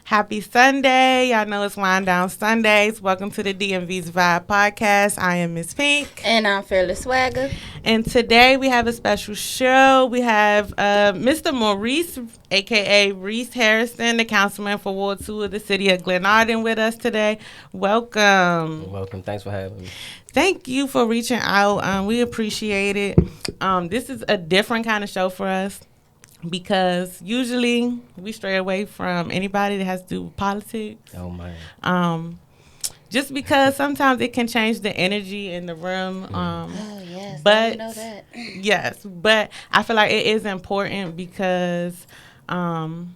Happy Sunday. Y'all know it's Wind Down Sundays. Welcome to the DMV's Vibe Podcast. I am Miss Pink. And I'm Fairly Swagger. And today we have a special show. We have Mr. Maurice, a.k.a. Reese Hairston, the councilman for Ward 2 of the City of Glenarden with us today. Welcome. Welcome. Thanks for having me. Thank you for reaching out. We appreciate it. This is a different kind of show for us, because usually we stray away from anybody that has to do with politics. Oh, man. Just because sometimes it can change the energy in the room. Oh, yes. But you know that. yes, but I feel like it is important because the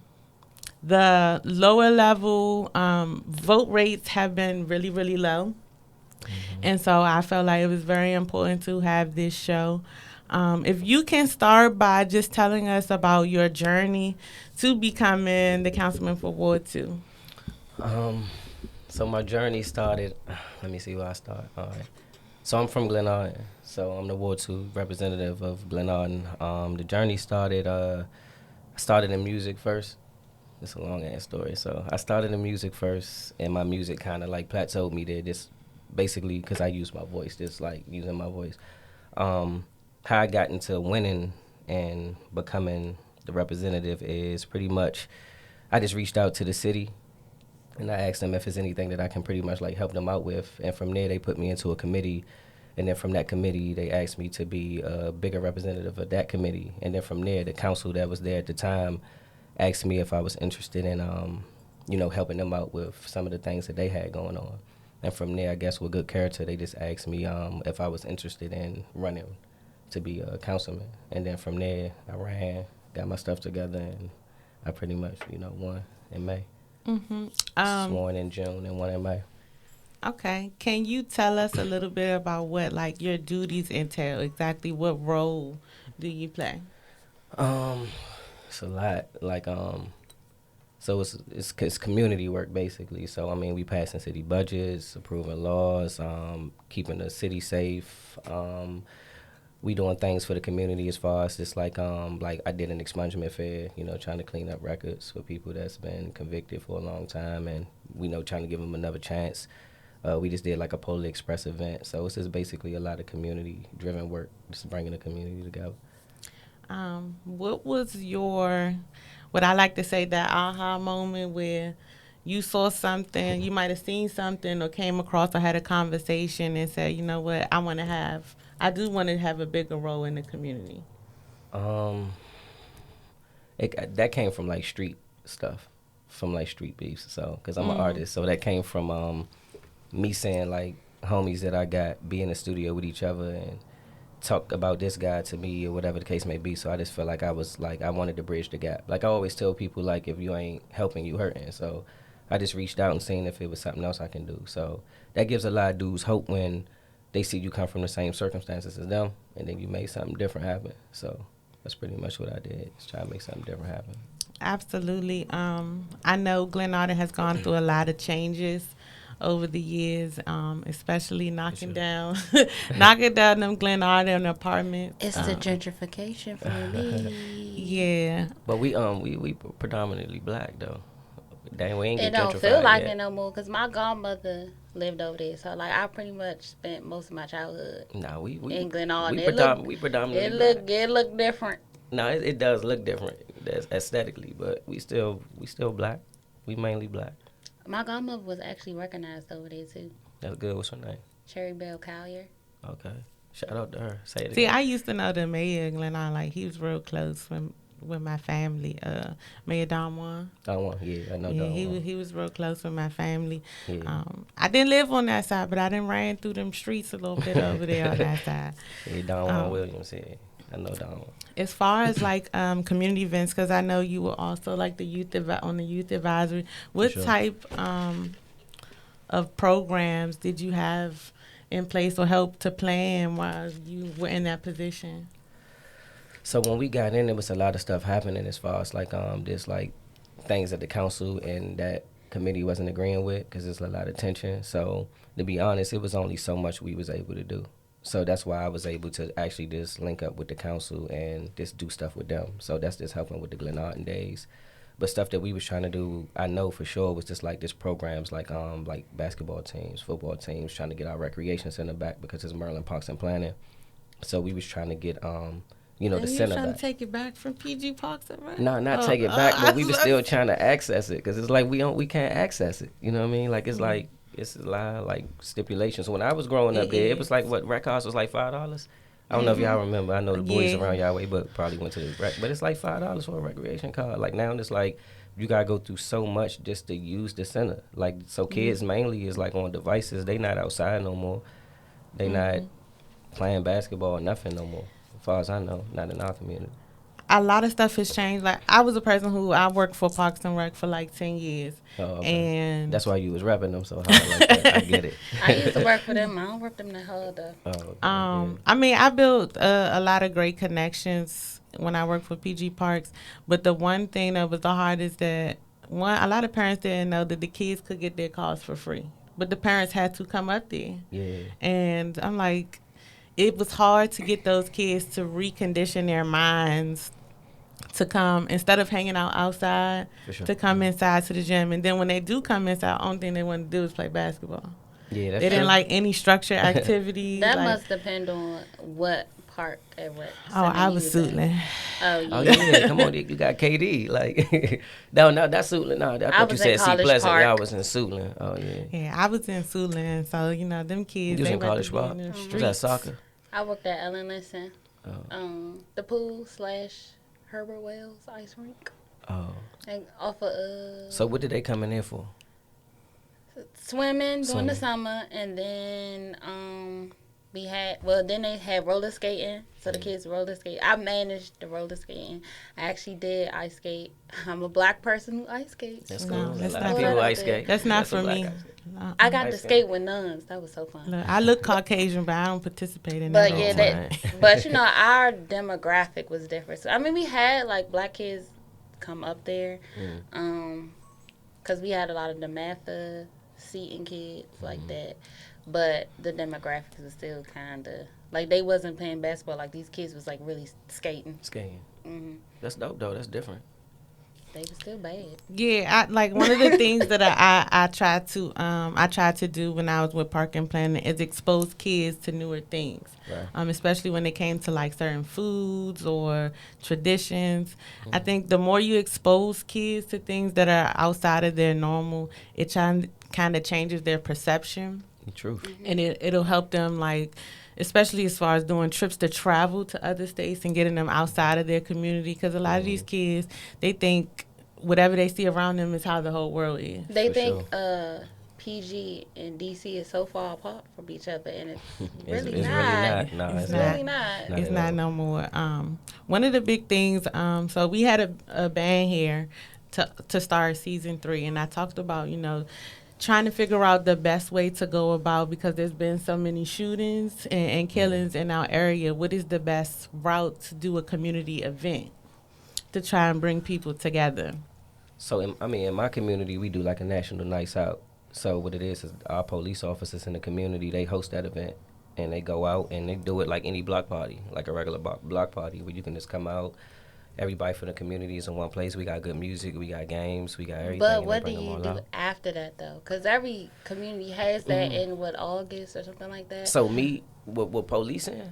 lower level vote rates have been really, really low. And so I felt like it was very important to have this show. If you can start by just telling us about your journey to becoming the councilman for Ward 2. So my journey started, let me see where I start. All right. So I'm from Glenarden. So I'm the Ward 2 representative of Glenarden. The journey started, I started in music first. It's a long ass story. So I started in music first, and my music kind of like plateaued me there. Just basically because I use my voice, just like using my voice. How I got into winning and becoming the representative is pretty much I just reached out to the city and I asked them if there's anything that I can pretty much like help them out with. And from there, they put me into a committee. And then from that committee, they asked me to be a bigger representative of that committee. And then from there, the council that was there at the time asked me if I was interested in, helping them out with some of the things that they had going on. And from there, I guess with good character, they just asked me if I was interested in running to be a councilman. And then from there, I ran, got my stuff together, and I pretty much, won in May. Sworn in June and won in May. Okay. Can you tell us a little bit about what, like, your duties entail? Exactly what role do you play? It's a lot. Like, so it's community work, basically. So, I mean, we passing city budgets, approving laws, keeping the city safe, we doing things for the community as far as just like I did an expungement fair, trying to clean up records for people that's been convicted for a long time, and trying to give them another chance. We just did like a Polar Express event, so it's just basically a lot of community driven work, just bringing the community together. What was what I like to say, that aha moment where you saw something, you might have seen something or came across or had a conversation and said, you know what, I do want to have a bigger role in the community? That came from like street stuff, from like street beefs. So, because I'm an artist, so that came from me saying like homies that I got be in the studio with each other and talk about this guy to me or whatever the case may be. So I just felt like I wanted to bridge the gap. Like I always tell people, like if you ain't helping, you hurting. So I just reached out and seen if it was something else I can do. So that gives a lot of dudes hope when they see you come from the same circumstances as them, and then you made something different happen. So that's pretty much what I did, is try to make something different happen. Absolutely. I know Glenarden has gone through a lot of changes over the years, especially knocking down them Glenarden apartments. It's the gentrification for me. Yeah. But we predominantly black though. Dang, we ain't It get don't gentrified feel like yet. it no more because my godmother lived over there. So, like, I pretty much spent most of my childhood Nah, we in Glenarden. we predominantly black. It look different. No, it does look different, that's aesthetically, but we still black. We mainly black. My godmother was actually recognized over there, too. That's good. What's her name? Cherry Bell Collier. Okay. Shout out to her. Say it See, again. I used to know the mayor of Glenarden. Like, he was real close with my family. Mayor Don Juan. Don Juan, yeah, I know Yeah, Don Juan. he was real close with my family. Yeah. I didn't live on that side, but I done ran through them streets a little bit over there on that side. Yeah, Don Juan Williams, yeah. I know Don Juan. As far as like community events, because I know you were also like the on the youth advisory. What Sure. type of programs did you have in place or help to plan while you were in that position? So when we got in, there was a lot of stuff happening as far as like there's like things that the council and that committee wasn't agreeing with because there's a lot of tension. So to be honest, it was only so much we was able to do. So that's why I was able to actually just link up with the council and just do stuff with them. So that's just helping with the Glenarden days. But stuff that we was trying to do, I know for sure, was just like this programs like basketball teams, football teams, trying to get our recreation center back because it's Maryland Parks and Planning. So we was trying to get the And you center trying back. to take it back from PG Parks and Rec? No, not take it back, but we was still trying to access it because it's like we can't access it. You know what I mean? Like it's like it's a lot of like stipulations. So when I was growing up there, it was like what rec cost was like $5. I don't know if y'all remember. I know the boys around y'all way, but probably went to the rec. But it's like $5 for a recreation card. Like now it's like you gotta go through so much just to use the center. Like so kids mainly is like on devices. They not outside no more. They not playing basketball or nothing no more. As far as I know, not in our community. A lot of stuff has changed. Like I was a person who I worked for Parks and Rec for like 10 years. Oh, okay. And that's why you was repping them so hard like that. I get it. I used to work for them. I don't work them that hard though. Oh, okay, I mean, I built a lot of great connections when I worked for PG Parks. But the one thing that was the hardest that a lot of parents didn't know that the kids could get their cars for free, but the parents had to come up there. Yeah. And I'm like, it was hard to get those kids to recondition their minds to come, instead of hanging out outside, to come inside to the gym. And then when they do come inside, only thing they want to do is play basketball. Yeah, that's they didn't true. like any structured activity. That like, must depend on what park and what. Oh, I was Suitland. Oh yeah, come on, you got KD. Like, no, that's Suitland. No, I thought you was in said C College Pleasant. Park. Y'all was in Suitland. Oh yeah. Yeah, I was in Suitland. So them kids. You was they in College rather Park. be in the Was that streets. soccer? I worked at Ellen Linson, Oh. the pool / Herbert Wells ice rink, Oh. and off of So what did they come in there for? swimming during Swimming. the summer, and then then they had roller skating, so the kids roller skate. I managed the roller skating. I actually did ice skate. I'm a black person who ice skates. That's No, cool. that's A lot not of people for- ice skate. That's not a for black me. ice skate. I got Ice to skate. skate with nuns. That was so fun. Look, I look Caucasian, but I don't participate in But that. yeah, Right. but our demographic was different. So I mean, we had like black kids come up there, because we had a lot of the Matha seating kids like that. But the demographics was still kind of like they wasn't playing basketball. Like these kids was like really skating. Skating. Hmm That's dope though. That's different. They was still bad. Yeah, I like one of the things that I tried to do when I was with Park and Planning is expose kids to newer things. Right. Especially when it came to like certain foods or traditions. I think the more you expose kids to things that are outside of their normal, it kind of changes their perception. True. And it'll help them, like, especially as far as doing trips to travel to other states and getting them outside of their community, because a lot of these kids, they think whatever they see around them is how the whole world is. They For think PG and DC is so far apart from each other, and it's really it's not. really not. No, It's it's really not. not. It's at not all. no more. One of the big things, so we had a band here to start season 3, and I talked about, trying to figure out the best way to go about, because there's been so many shootings and killings in our area. What is the best route to do a community event to try and bring people together? So, in my community, we do like a national nights out. So what it is our police officers in the community, they host that event. And they go out and they do it like any block party, like a regular block party, where you can just come out. Everybody from the community is in one place. We got good music. We got games. We got everything. But and what they do bring them you all do out. after that, though? Because every community has that in August or something like that. So me, with policing,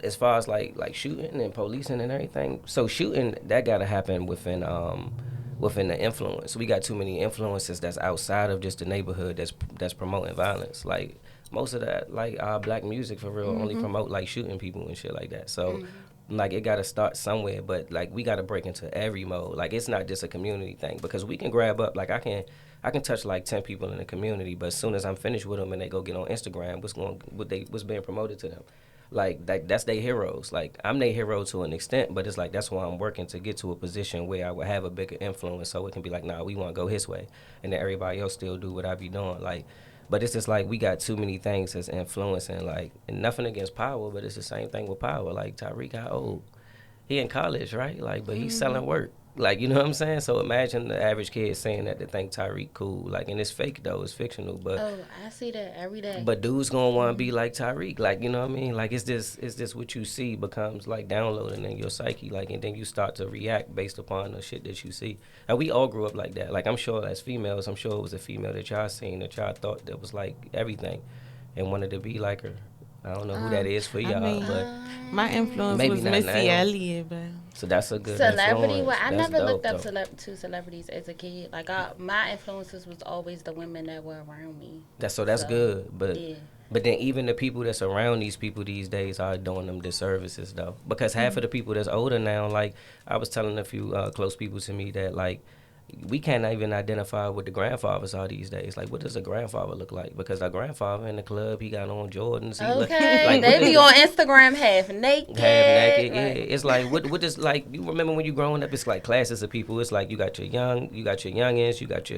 as far as like shooting and policing and everything. So shooting, that got to happen within the influence. We got too many influences that's outside of just the neighborhood that's promoting violence. Like most of that, like our black music for real, only promote like shooting people and shit like that. So like it got to start somewhere, but like we got to break into every mode. Like it's not just a community thing, because we can grab up, like I can touch like 10 people in the community, but as soon as I'm finished with them and they go get on Instagram, what's being promoted to them? Like that's their heroes. Like I'm their hero to an extent, but it's like that's why I'm working to get to a position where I would have a bigger influence, so it can be like, nah, we want to go his way, and then everybody else still do what I be doing. Like, but it's just like we got too many things that's influencing. Like, and nothing against Power, but it's the same thing with Power. Like Tyreek got old, he in college, right? Like, but he's selling work. Like, you know what I'm saying? So imagine the average kid saying that they think Tyreek cool. Like, and it's fake though, it's fictional. But Oh, I see that every day. but dudes gonna want to be like Tyreek. Like, you know what I mean? Like, it's just what you see becomes like downloading in your psyche. Like, and then you start to react based upon the shit that you see. And we all grew up like that. Like, I'm sure as females, I'm sure it was a female that y'all seen that y'all thought that was like everything and wanted to be like her. I don't know who that is for I y'all, mean, but my influence maybe was not Missy now. Elliott, but so that's a good Celebrity. influence. Well, I That's never dope, looked up though. to celebrities as a kid. Like my influences was always the women that were around me. That's So, good, but yeah. but then even the people that's around these people these days are doing them disservices though, because half of the people that's older now, like I was telling a few close people to me that like we can't even identify what the grandfathers are these days. Like, what does a grandfather look like? Because our grandfather in the club, he got on Jordans. He Okay, like they be on Instagram half naked. half naked, yeah. Right. It's like what is like you remember when you growing up? It's like classes of people. It's like you got your youngins, you got your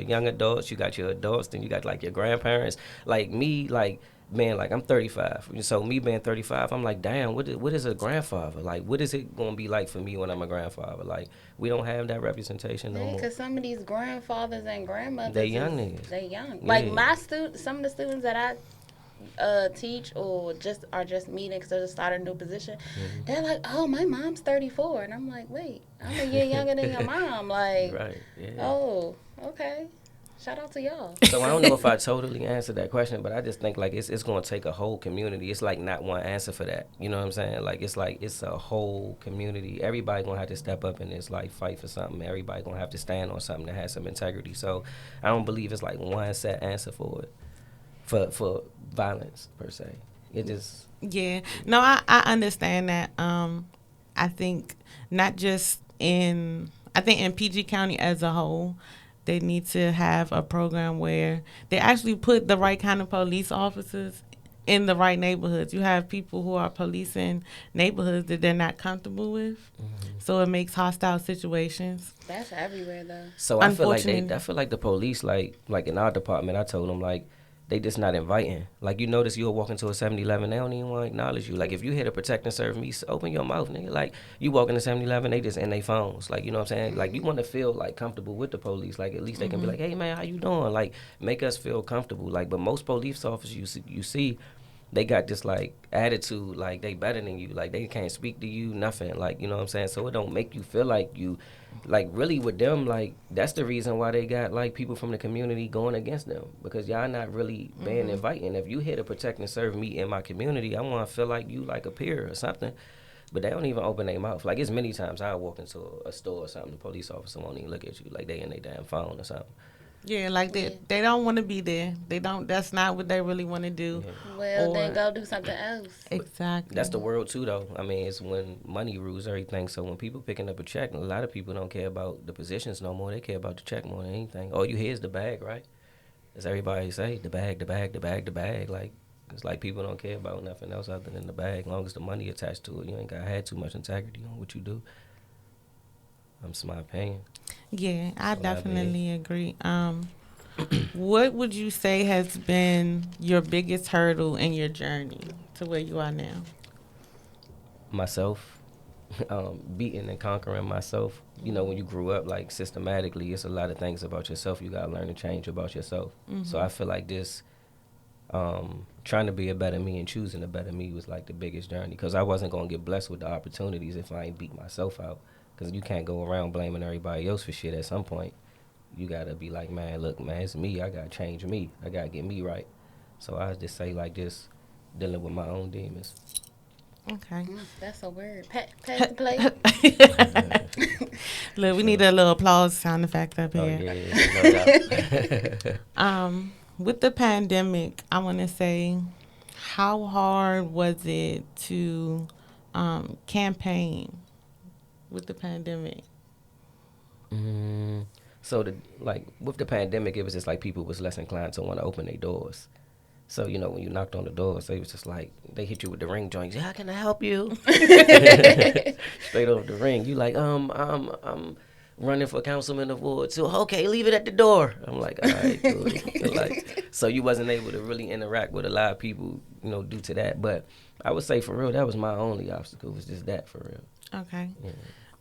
young adults, you got your adults, then you got like your grandparents. Like me, like man, like I'm 35. So me being 35, I'm like, damn, what is a grandfather? Like, what is it gonna be like for me when I'm a grandfather? Like, we don't have that representation no Yeah, more. because some of these grandfathers and grandmothers, They young niggas. they young. Yeah. Like some of the students that I teach or are just meeting because they just started a new position, they're like, oh, my mom's 34. And I'm like, wait, I'm a year younger than your mom. Like, Right, yeah. oh, okay. Shout out to y'all. So I don't know if I totally answered that question, but I just think like it's going to take a whole community. It's like not one answer for that. You know what I'm saying? Like it's a whole community. Everybody going to have to step up in this, like fight for something. Everybody going to have to stand on something that has some integrity. So I don't believe it's like one set answer for it, for violence per se. It just yeah. No, I understand that. I think not just I think in PG County as a whole, they need to have a program where they actually put the right kind of police officers in the right neighborhoods. You have people who are policing neighborhoods that they're not comfortable with, so it makes hostile situations. That's everywhere, though. So I feel like the police, like in our department, I told them like they just not inviting. Like you notice you'll walk into a 7-Eleven, they don't even want to acknowledge you. Like if you here to protect and serve me, open your mouth, nigga. Like you walk into 7-Eleven, they just in their phones. Like you know what I'm saying? Like you want to feel like comfortable with the police. Like at least they can be like, hey man, how you doing? Like make us feel comfortable. Like but most police officers you see they got this like attitude like they better than you, like they can't speak to you, nothing, like you know what I'm saying. So it don't make you feel like you like really with them, like that's the reason why they got like people from the community going against them, because y'all not really being inviting. If you here to protect and serve me in my community, I want to feel like you like a peer or something. But they don't even open their mouth. Like it's many times I walk into a store or something, the police officer won't even look at you, like they in their damn phone or something. Yeah, like they don't want to be there. They don't. That's not what they really want to do. Yeah. Well, then go do something else. Exactly. That's the world too, though. I mean, it's when money rules everything. So when people picking up a check, a lot of people don't care about the positions no more. They care about the check more than anything. All you hear is the bag, right? As everybody say, the bag, the bag, the bag, the bag. Like it's like people don't care about nothing else other than the bag. As long as the money attached to it, you ain't got had too much integrity on what you do. That's my opinion. Yeah, I definitely agree. What would you say has been your biggest hurdle in your journey to where you are now? Myself, beating and conquering myself. You know, when you grew up like systematically, it's a lot of things about yourself you gotta learn to change about yourself. So I feel like this, trying to be a better me and choosing a better me was like the biggest journey, because I wasn't gonna get blessed with the opportunities if I ain't beat myself out. Because you can't go around blaming everybody else for shit. At some point you gotta be like, man, look, man, it's me. I gotta change me. I gotta get me right. So I just say like just dealing with my own demons. Okay. That's a word. Pass the plate. Look, we need a little applause sound effect up Oh here. yeah, no doubt. With the pandemic, I want to say, how hard was it to campaign with the pandemic? So like with the pandemic, it was just like people was less inclined to want to open their doors. So you know when you knocked on the doors, they was just like they hit you with the ring joints. Yeah, how can I help you? Straight over the ring. You like I'm running for councilman of Ward 2. Okay, leave it at the door. I'm like, all right, cool. Like, so you wasn't able to really interact with a lot of people, you know, due to that. But I would say for real, that was my only obstacle. Was just that for real. Okay. Yeah.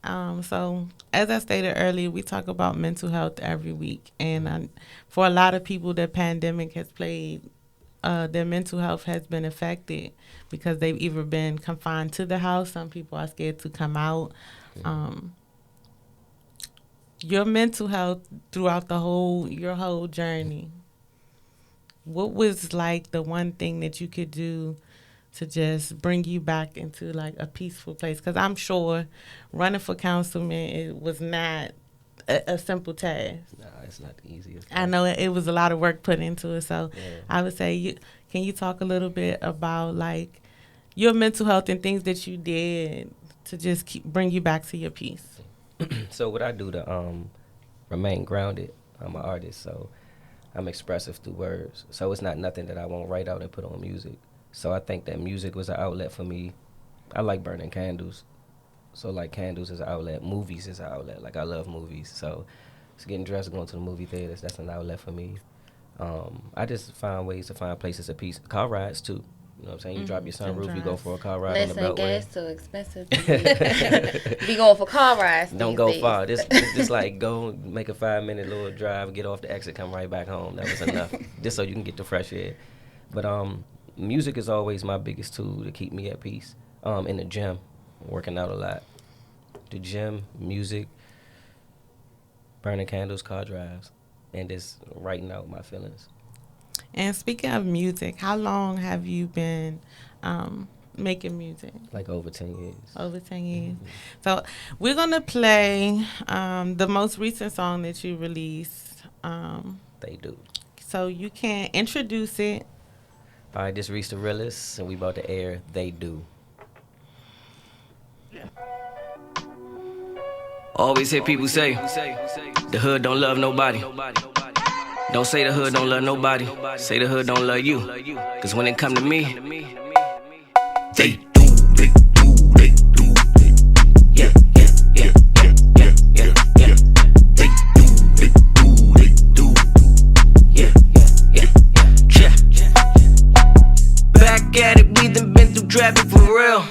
So, as I stated earlier, we talk about mental health every week. And for a lot of people, the pandemic has played, their mental health has been affected because they've either been confined to the house. Some people are scared to come out. Your mental health throughout your whole journey, what was like the one thing that you could do to just bring you back into like a peaceful place? Because I'm sure running for councilman, it was not a simple task. Nah, it's not the easiest. I know it was a lot of work put into it. So Yeah. I would say, can you talk a little bit about like your mental health and things that you did to just bring you back to your peace? So what I do to remain grounded, I'm an artist, so I'm expressive through words. So it's not nothing that I won't write out and put on music. So I think that music was an outlet for me. I like burning candles. So like candles is an outlet. Movies is an outlet. Like I love movies. So it's getting dressed, going to the movie theaters. That's an outlet for me. I just find ways to find places of peace. Car rides too. You know what I'm saying? You drop your sunroof, you go for a car ride on the Listen, beltway. gas too expensive. Be going for car rides. Don't these go days. far. Just like go make a 5-minute little drive, get off the exit, come right back home. That was enough. Just so you can get the fresh air. But music is always my biggest tool to keep me at peace. In the gym, working out a lot. The gym, music, burning candles, car drives, and just writing out my feelings. And speaking of music, how long have you been making music? Like over 10 years. Over 10 years. So we're going to play the most recent song that you released. They do. So you can introduce it. All right, this Reese da Realist, and we about to air They Do. Always hear people say, the hood don't love nobody. Don't say the hood don't love nobody. Say the hood don't love you. Cause when it come to me, they do, they do, they do. Yeah, yeah, yeah, yeah, yeah, yeah, yeah. They do, they do, they do. Yeah, yeah, yeah, yeah. Back at it, we done been through traffic for real.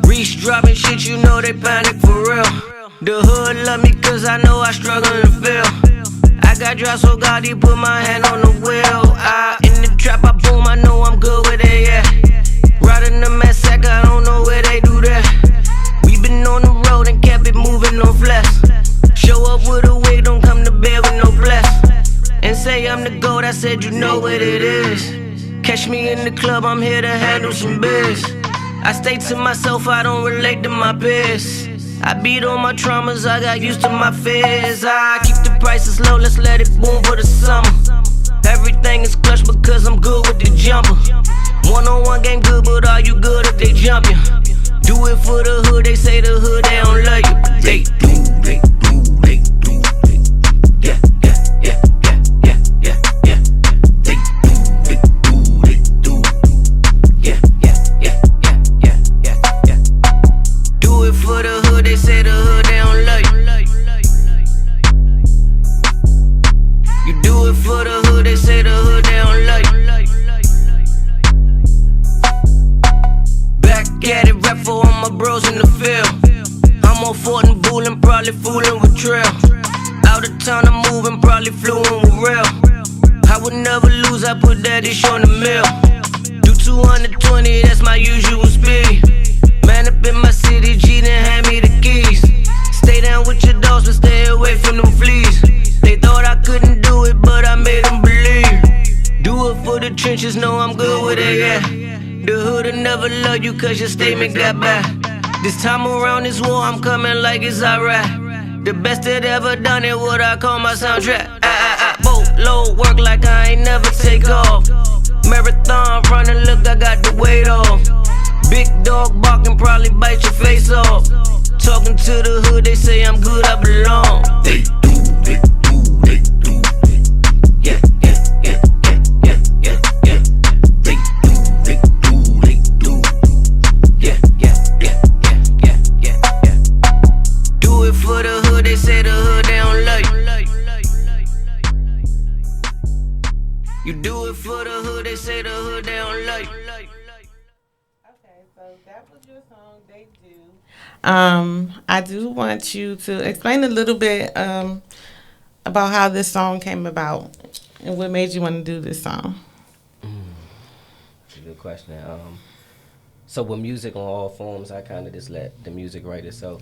Reese dropping shit, you know they panic for real. The hood love me cause I know I struggle and fail. I got dropped so God he put my hand on the wheel. In the trap I boom, I know I'm good with it, yeah. Riding the mess sack, I don't know where they do that. We been on the road and kept it moving, no flex. Show up with a wig, don't come to bed with no bless. And say I'm the GOAT, I said you know what it is. Catch me in the club, I'm here to handle some biz. I stay to myself, I don't relate to my peers. I beat on my traumas, I got used to my fears. I keep the prices low, let's let it boom for the summer. Everything is clutch because I'm good with the jumper. One-on-one game good, but are you good if they jump you? Do it for the hood, they say the hood, they don't love you. But they do, they do, they do. Yeah, yeah, yeah, yeah, yeah, yeah, yeah. They do, they do, they do. Yeah, yeah, yeah, yeah, yeah, yeah, yeah. Do it for the hood, they say the hood, they don't love you. You do it for the hood, they say the hood, they don't love you. Back at it, rap for all my bros in the field. I'm on Fort and Bullin', probably fooling with Trail. Out of town, I'm moving, probably fluent with Real. I would never lose, I put that ish on the mill. Do 220, that's my usual speed. Man up in my city, G done hand me the keys. Stay down with your dogs, but stay away from them fleas. They thought I couldn't do it, but I made them believe. Do it for the trenches, know I'm good with it, yeah. The hood'll never love you cause your statement got back. This time around this war, I'm coming like it's alright. The best that ever done it, what I call my soundtrack. Boat load work like I ain't never take off. Marathon running, look, I got the weight off. Big dog barking, probably bite your face off. Talking to the hood, they say I'm good, I belong. They do, they do, they do. Yeah, yeah, yeah, yeah, yeah, yeah, yeah. They do, they do, they do. Yeah, yeah, yeah, yeah, yeah, yeah, yeah. Do it for the hood, they say the hood, they don't love you. You do it for the hood, they say the hood, they don't love you. Okay, so that was your song. They do. I do want you to explain a little bit about how this song came about and what made you want to do this song. It's a good question. So with music on all forms, I kind of just let the music write itself.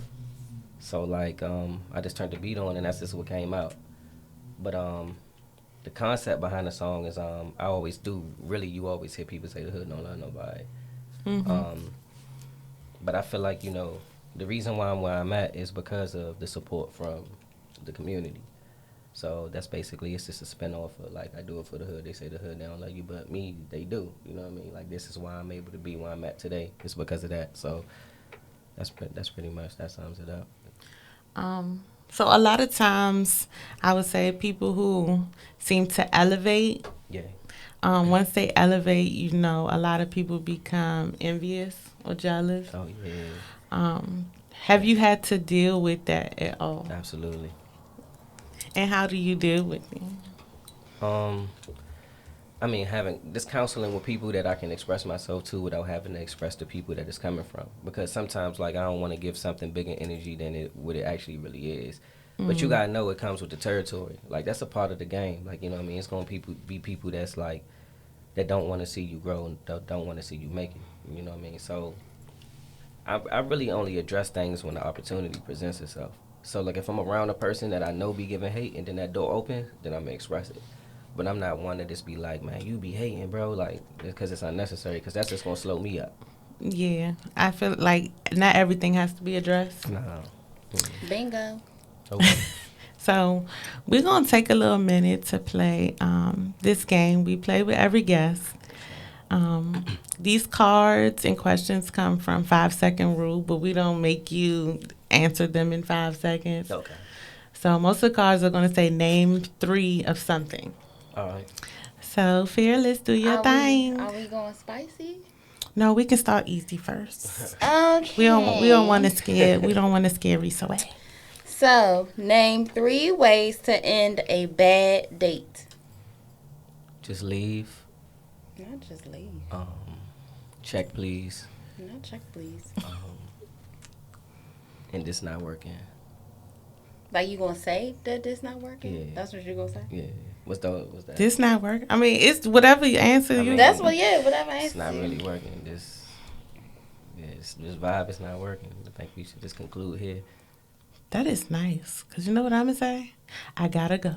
So like, I just turned the beat on, and that's just what came out. But the concept behind the song is, I always do. Really, you always hear people say the hood don't love nobody. Mm-hmm. But I feel like, the reason why I'm where I'm at is because of the support from the community. So that's basically, it's just a spinoff of, like, I do it for the hood. They say the hood they don't love you, but me, they do. You know what I mean? Like, this is why I'm able to be where I'm at today. It's because of that. So that's pretty much, that sums it up. So a lot of times, I would say people who seem to elevate, Yeah. once they elevate, a lot of people become envious or jealous. Oh, yeah. Have you had to deal with that at all? Absolutely. And how do you deal with it? I mean, having this counseling with people that I can express myself to without having to express the people that it's coming from. Because sometimes, like, I don't want to give something bigger energy than what it actually really is. But you gotta know it comes with the territory. Like, that's a part of the game. Like, you know what I mean? It's gonna be people that's like, that don't want to see you grow and don't want to see you make it. You know what I mean? So I really only address things when the opportunity presents itself. So, like, if I'm around a person that I know be giving hate and then that door open, then I'm gonna express it. But I'm not one to just be like, man, you be hating, bro, like, because it's unnecessary, because that's just gonna slow me up. Yeah, I feel like not everything has to be addressed. No. Bingo. Okay. So we're going to take a little minute to play this game. We play with every guest. These cards and questions come from 5-second rule, but we don't make you answer them in 5 seconds. Okay. So most of the cards are going to say name 3 of something. All right. So Fearless, do your thing. Are we going spicy? No, we can start easy first. Okay. We don't want to scare Reese away. So, name 3 ways to end a bad date. Just leave. Not just leave. Check, please. Not check, please. And this not working. Like, you gonna say that this not working? Yeah. That's what you gonna say? Yeah. What's that? This not work. I mean, it's whatever you answer. I mean, That's whatever answer. It's not really working. This vibe is not working. I think we should just conclude here. That is nice. Because you know what I'm going to say? I got to go.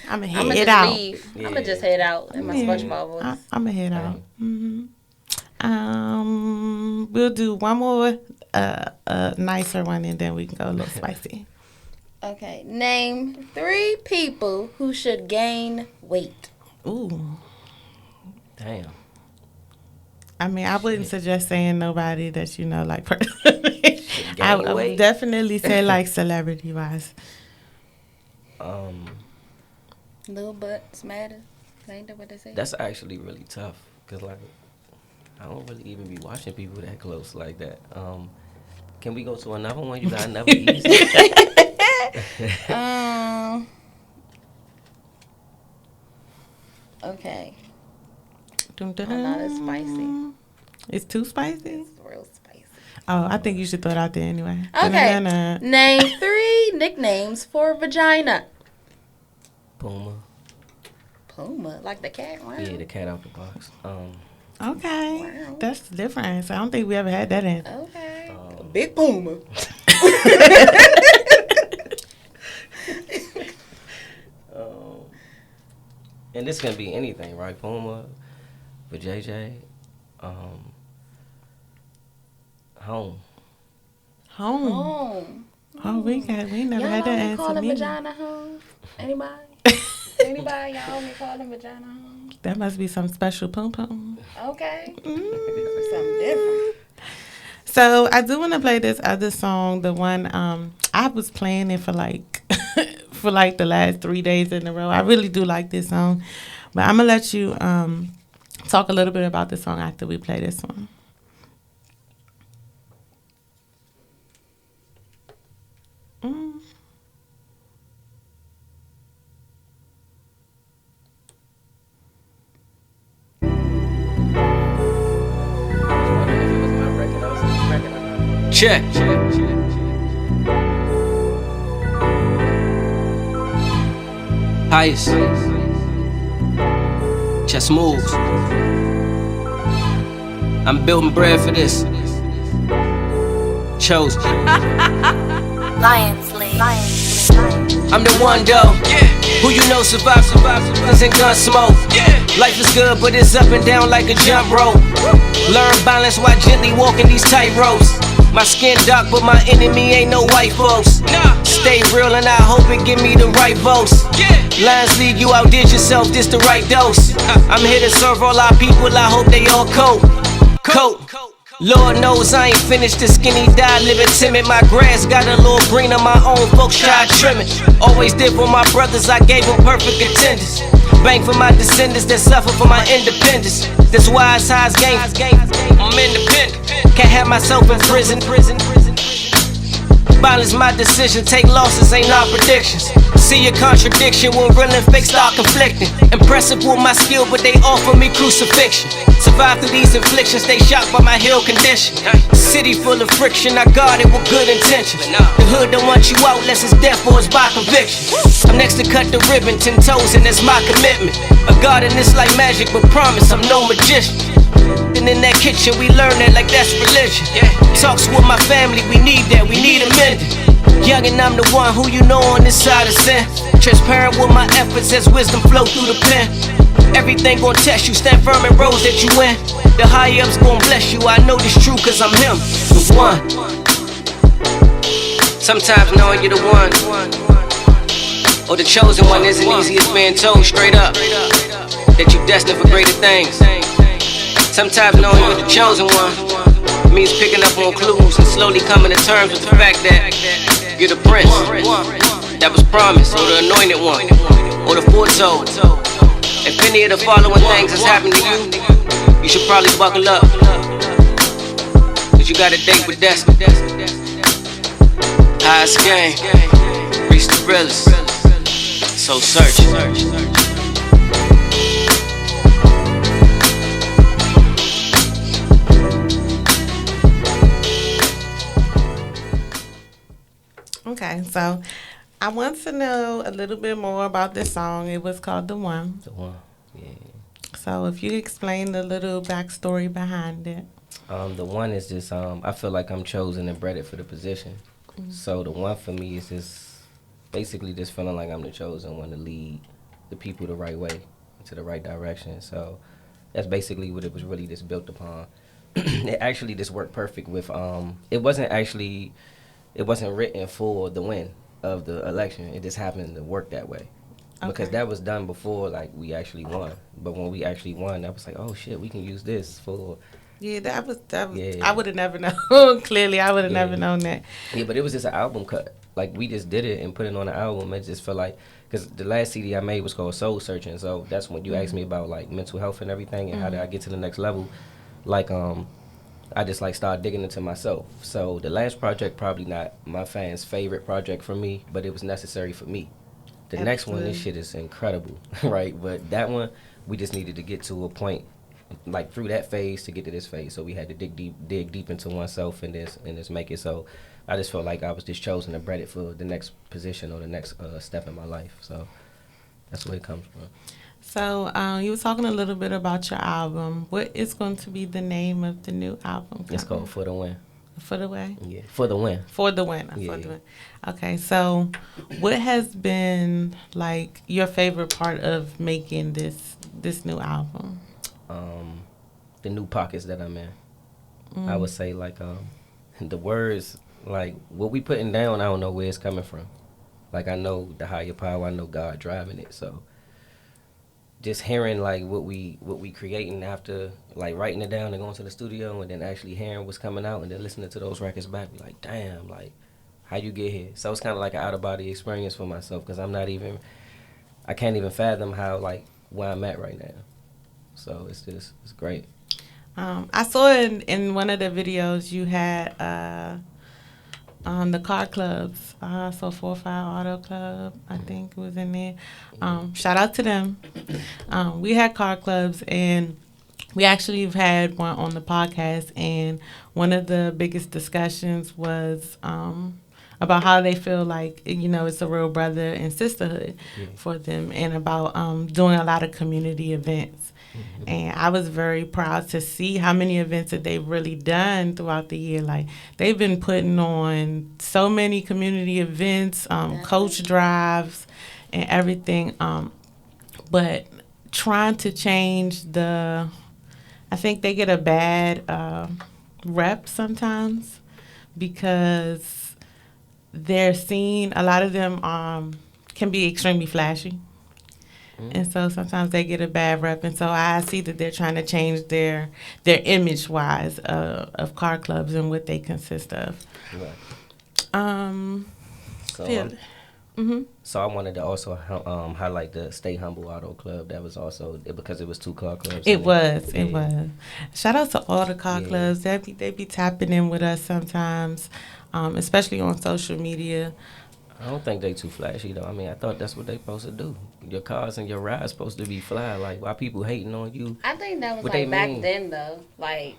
I'm going to head out. Leave. Yeah. I'm going to just head out in my SpongeBob voice. I'm going to head out. We'll do one more nicer one, and then we can go a little spicy. Okay. Name 3 people who should gain weight. Ooh. Damn. I mean, I wouldn't suggest saying nobody that you know, like, personally. I would definitely say, like, celebrity-wise. Little butts matter. Ain't that what they say? That's actually really tough. Because, like, I don't really even be watching people that close like that. Can we go to another one? You got another easy? Okay. Dun, dun, Oh, no, it's spicy. It's too spicy? It's real spicy. Oh, I think you should throw it out there anyway. Okay. Name 3 nicknames for vagina. Puma. Puma, like the cat? Wow. Yeah, the cat out the box. Okay. Wow. That's different. So I don't think we ever had that in. Okay. Big Puma. And this can be anything, right? Puma, for JJ, home. Home. Oh, we never Y'all had that answer. call a neither. vagina home? Anybody? Anybody? Y'all me call them vagina home? That must be some special pum pum. Okay. Something different. So I do want to play this other song. The one I was playing it for like for like the last 3 days in a row. I really do like this song, but I'm gonna let you talk a little bit about the song after we play this one. Check. Highest. Chest moves. I'm building bread for this. Chosen. Lions League. I'm the one though. Who you know survives and gun smoke. Life is good, but it's up and down like a jump rope. Learn balance while gently walking these tight ropes. My skin dark, but my enemy ain't no white folks. Stay real and I hope it give me the right votes. Lions League, you outdid yourself, this the right dose. I'm here to serve all our people, I hope they all cope. Lord knows I ain't finished, the skinny die, living timid. My grass got a little green on my own, folks try trimming. Always did for my brothers, I gave them perfect attendance. Bank for my descendants that suffer for my independence. This wise highs game, I'm independent. Can't have myself in prison. Violence my decision, take losses ain't our predictions. See a contradiction when real and fake start conflicting. Impressive with my skill, but they offer me crucifixion. Survive through these inflictions, they shocked by my hill condition. City full of friction, I guard it with good intentions. The hood don't want you out unless it's death or it's by conviction. I'm next to cut the ribbon, 10 toes, and that's my commitment. A god in this like magic, but promise I'm no magician. And in that kitchen, we learn that like that's religion. Talks with my family, we need that, we need a minute. Young and I'm the one who you know on this side of sin. Transparent with my efforts as wisdom flow through the pen. Everything gon' test you, stand firm in roads that you win. The high ups gon' bless you, I know this true cause I'm him, the one. Sometimes knowing you're the one or the chosen one isn't easy as being told straight up that you destined for greater things. Sometimes knowing you're the chosen one means picking up on clues and slowly coming to terms with the fact that you're the prince that was promised, or the anointed one, or the foretold. If any of the following things has happened to you, you should probably buckle up, cause you got a date with destiny. Highest game, Reese da Realist. So search. Okay, so I want to know a little bit more about this song. It was called The One. The one, yeah. So if you explain the little backstory behind it. The one is just, I feel like I'm chosen and bred for the position. So the one for me is just basically just feeling like I'm the chosen one to lead the people the right way, into the right direction. So that's basically what it was really just built upon. It actually just worked perfect with, it wasn't written for the win of the election. It just happened to work that way. Okay. Because that was done before, like, we actually won. But when we actually won, that was like, oh shit, we can use this for. Yeah, that was yeah. I would have never known. Clearly, I would have never known that. Yeah, but it was just an album cut. Like, we just did it and put it on an album. It just felt like, because the last CD I made was called Soul Searching. So that's when you asked me about, like, mental health and everything and how did I get to the next level. Like, I just like started digging into myself. So the last project probably not my fans' favorite project for me, but it was necessary for me. The next one, this shit is incredible, right? But that one, we just needed to get to a point, like through that phase to get to this phase. So we had to dig deep into oneself and just make it. So I just felt like I was just chosen and bred for the next position or the next step in my life. So that's where it comes from. So you were talking a little bit about your album. What is going to be the name of the new album? It's called For the Win. For the Win? Yeah, For the Win. For the Win. Yeah. For the Win. Okay, so what has been like your favorite part of making this new album? The new pockets that I'm in. I would say like the words, like what we putting down, I don't know where it's coming from. Like I know the higher power, I know God driving it, so just hearing like what we creating after like writing it down and going to the studio and then actually hearing what's coming out and then listening to those records back, be like, damn, like how you get here? So it's kind of like an out of body experience for myself because I can't even fathom how like where I'm at right now. So it's great. I saw in one of the videos you had the car clubs. So 4-5 Auto Club, I think was in there. Shout out to them. We had car clubs, and we actually have had one on the podcast, and one of the biggest discussions was about how they feel like, it's a real brother and sisterhood for them, and about doing a lot of community events. And I was very proud to see how many events that they've really done throughout the year. Like, they've been putting on so many community events, coach drives, and everything. But trying to change I think they get a bad rep sometimes because they're seen, a lot of them can be extremely flashy. And so sometimes they get a bad rep. And so I see that they're trying to change their image-wise of car clubs and what they consist of. Right. So I wanted to also highlight the Stay Humble Auto Club. That was also because it was 2 car clubs. It was. Shout out to all the car clubs. They be tapping in with us sometimes, especially on social media. I don't think they too flashy though. I mean, I thought that's what they supposed to do. Your cars and your rides supposed to be fly. Like, why people hating on you? I think that was like back then though. Like,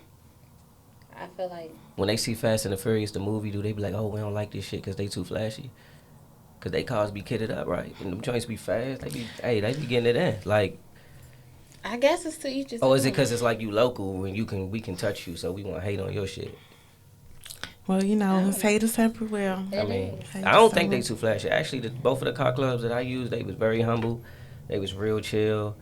I feel like when they see Fast and the Furious the movie, do they be like, oh, we don't like this shit because they too flashy? Because they cars be kitted up, right? And them joints be fast. They be getting it in. Like, I guess it's to each his oh, own. is it because it's like you local and we can touch you, so we want to hate on your shit? Well, it's haters everywhere. I mean, I don't think they too flashy. Actually, both of the car clubs that I used, they was very humble. They was real chill.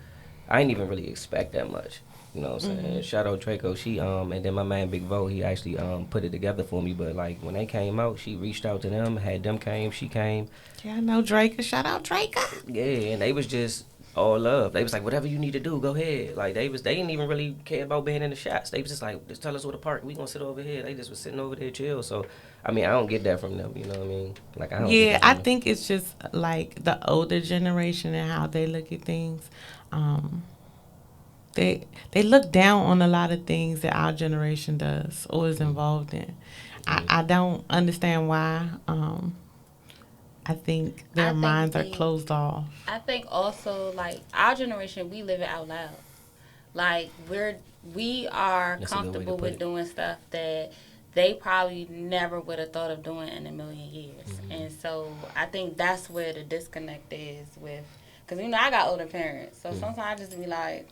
I didn't even really expect that much. You know what I'm saying? Shout out Draco. She and then my man Big Vo, he actually put it together for me. But like when they came out, she reached out to them, had them came, she came. Yeah, I know Draco. Shout out Draco. Yeah, and they was just all love. They was like, whatever you need to do, go ahead. Like they didn't even really care about being in the shots. They was just like, just tell us where to park. We gonna sit over here. They just was sitting over there chill. So I mean, I don't get that from them. You know what I mean? Like I don't. Yeah, I think it's just like the older generation and how they look at things. They look down on a lot of things that our generation does or is involved in. I don't understand why. I think their minds are closed off. I think also, like, our generation, we live it out loud. Like, we are comfortable with doing stuff that they probably never would have thought of doing in a million years. And so I think that's where the disconnect is with, because, I got older parents. So sometimes I just be like,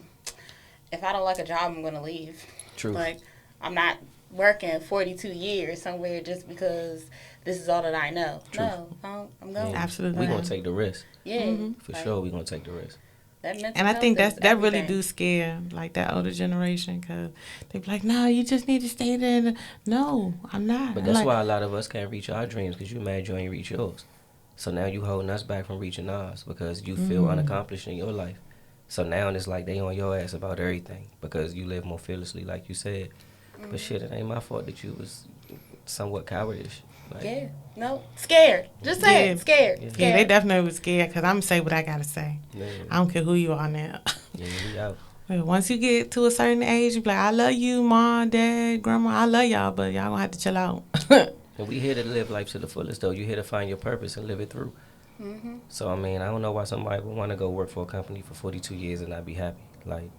if I don't like a job, I'm going to leave. True. Like, I'm not working 42 years somewhere just because this is all that I know. True. No, I'm going. Yeah. Absolutely. We're going to take the risk. Yeah. For sure, we're going to take the risk. And I think that really do scare, like, that older generation, because they be like, no, you just need to stay there. No, I'm not. But that's why a lot of us can't reach our dreams, because you mad you ain't reach yours. So now you holding us back from reaching ours because you feel unaccomplished in your life. So now it's like they on your ass about everything because you live more fearlessly, like you said. But shit, it ain't my fault that you was somewhat cowardish. Like, yeah. No, scared. Just say it. Scared. Yeah. Scared. Yeah, they definitely was scared because I'm going to say what I got to say. Yeah. I don't care who you are now. Yeah, we out. But once you get to a certain age, you be like, I love you, Mom, Dad, Grandma. I love y'all, but y'all going to have to chill out. And we here to live life to the fullest, though. You here to find your purpose and live it through. So, I mean, I don't know why somebody would want to go work for a company for 42 years and not be happy. Like,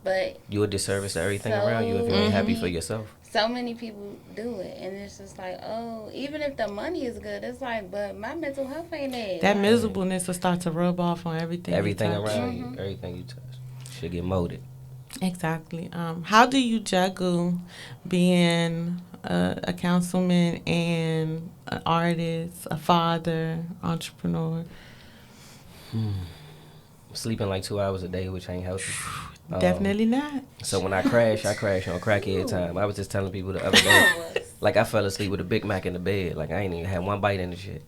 but you a disservice to everything around you if you ain't happy for yourself. So many people do it, and it's just like, oh, even if the money is good, it's like, but my mental health ain't there. That miserableness will start to rub off on everything. Everything around you, everything you touch, should get molded. Exactly. How do you juggle being a councilman and an artist, a father, entrepreneur? Sleeping like 2 hours a day, which ain't healthy. Definitely not. So when I crash on crackhead time. I was just telling people the other day, like I fell asleep with a Big Mac in the bed. Like I ain't even had one bite in the shit.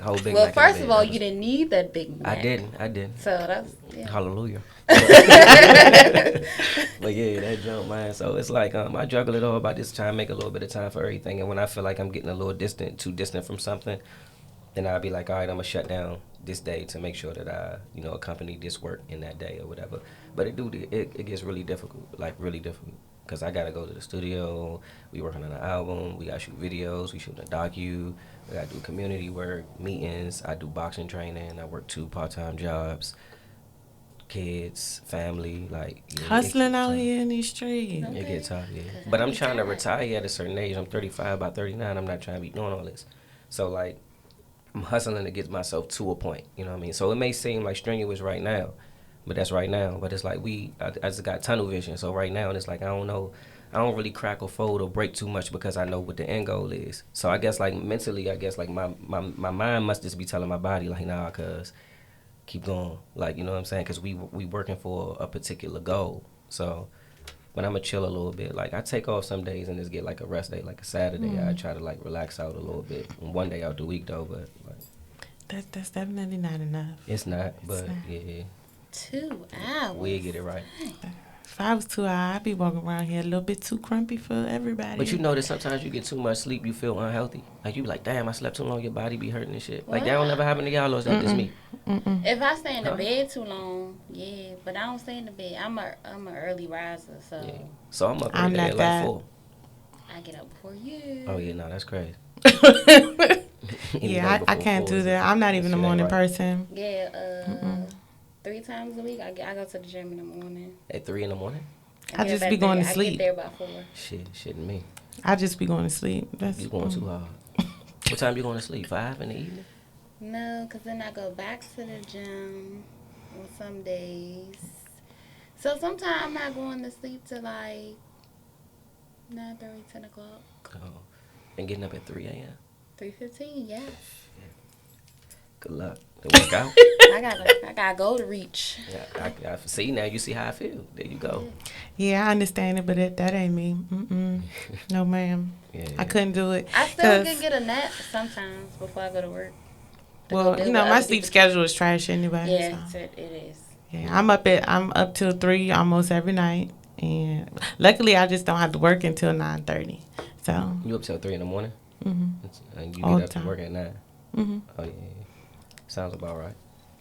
Whole Big well, Mac first of all, you didn't need that Big Mac. I didn't. So that's hallelujah. But yeah, that jump, man. So it's like I juggle it all by this time, make a little bit of time for everything. And when I feel like I'm getting a little too distant from something, then I'll be like, all right, I'm gonna shut down this day to make sure that I, accompany this work in that day or whatever. But it gets really difficult, because I gotta go to the studio. We working on an album. We gotta shoot videos. We shooting a docu. We gotta do community work, meetings. I do boxing training. I work 2 part-time jobs. kids, family, like Hustling out here in these streets. It gets tough, yeah. But I'm trying to retire at a certain age. I'm 35, by 39. I'm not trying to be doing all this. So like, I'm hustling to get myself to a point. You know what I mean? So it may seem like strenuous right now, but that's right now. But it's like I just got tunnel vision. So right now, and it's like I don't know. I don't really crack or fold or break too much because I know what the end goal is. So I guess like mentally, I guess like my mind must just be telling my body like, nah, cuz keep going. Like, you know what I'm saying? Because we working for a particular goal. So when I'm going to chill a little bit, like I take off some days and just get like a rest day, like a Saturday. I try to like relax out a little bit. One day out the week though, but like. That's definitely not enough. It's not, but yeah. 2 hours. We'll get it right. If I was 2 hours, I'd be walking around here a little bit too crumpy for everybody. But you know that sometimes you get too much sleep, you feel unhealthy. Like you be like, damn, I slept too long, your body be hurting and shit. Like that don't never happen to y'all, or is that just me? If I stay in the bed too long, yeah, but I don't stay in the bed. I'm a early riser, so. Yeah. So I'm up I'm every day not at like that. 4. I get up before you. Oh yeah, no, that's crazy. Yeah, I can't do that. I'm not even a morning person. Yeah, 3 times a week, I go to the gym in the morning. At 3 in the morning? I just be going to I sleep. get there about 4. Shitting me. I just be going to sleep. You going too hard. What time you going to sleep? 5 in the evening? No, because then I go back to the gym on some days. So sometimes I'm not going to sleep till like 9:30, 10 o'clock. Oh. And getting up at 3 a.m.? 3:15, yes. Good luck. To work out. I gotta go to reach. Yeah, I see now. You see how I feel. There you go. Yeah, I understand it, but that ain't me. No, ma'am. Yeah. I couldn't do it. I still can get a nap sometimes before I go to work. Well, you know, my sleep schedule is trash anyway. Yeah, so. it is. Yeah, I'm up till 3 almost every night, and luckily I just don't have to work until 9:30. So You up till 3 in the morning? And you All get the up to work at 9? Oh yeah. Sounds about right.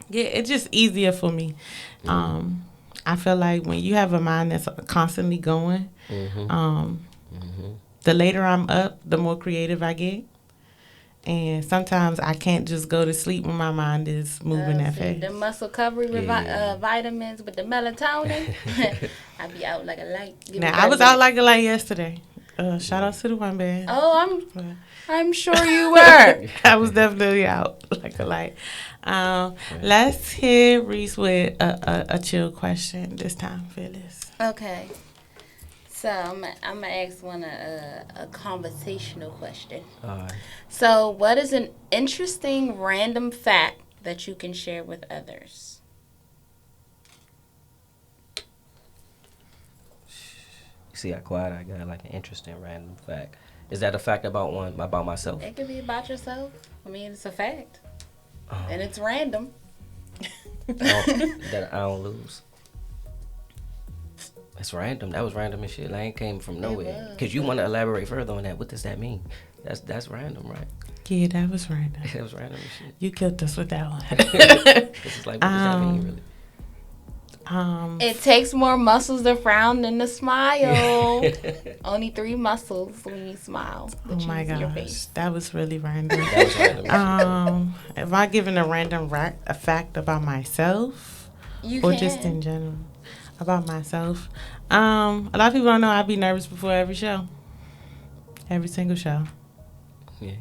yeah, it's just easier for me. I feel like when you have a mind that's constantly going, the later I'm up, the more creative I get. And sometimes I can't just go to sleep when my mind is moving that fast. The muscle recovery vitamins with the melatonin, I be out like a light. Now, I was out like a light yesterday. Shout out to the one band. Oh, I'm sure you were. I was definitely out like a light. Let's hear Reese with a chill question this time, Phyllis. Okay. So I'm gonna ask one a conversational question. All right. So, what is an interesting random fact that you can share with others? See how quiet I got? Like an interesting random fact. Is that a fact about myself? It could be about yourself. I mean, it's a fact, and it's random. That I don't lose. That's random. That was random as shit. Like, it came from nowhere. Cause you want to elaborate further on that. What does that mean? That's random, right? Yeah, that was random. That was random as shit. You killed us with that one. It's like, what does that mean, really? It takes more muscles to frown than to smile. Only 3 muscles when you smile. Oh my gosh, that was really random. That was random as shit. Am I giving a random a fact about myself, just in general about myself? A lot of people don't know I be nervous before every show, every single show. Yeah.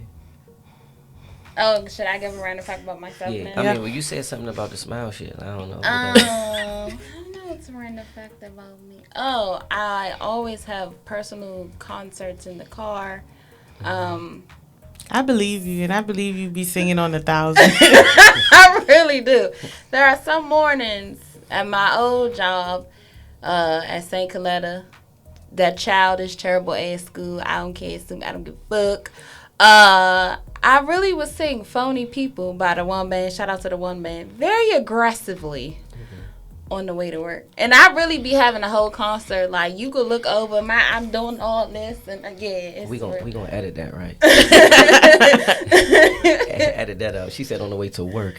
Oh, should I give a random fact about myself Yeah. now? I mean, when you said something about the smile shit, I don't know. I don't know what's a random fact about me. Oh, I always have personal concerts in the car. I believe you, and I believe you be singing on 1,000. I really do. There are some mornings at my old job at St. Coletta, that childish, terrible ass school. I don't care. I don't give a fuck. I really would sing Phony People by the one band. Shout out to the one band. Very aggressively on the way to work. And I really be having a whole concert. Like, you could look over I'm doing all this. And yeah, we gonna edit that, right? Edit that out. She said on the way to work.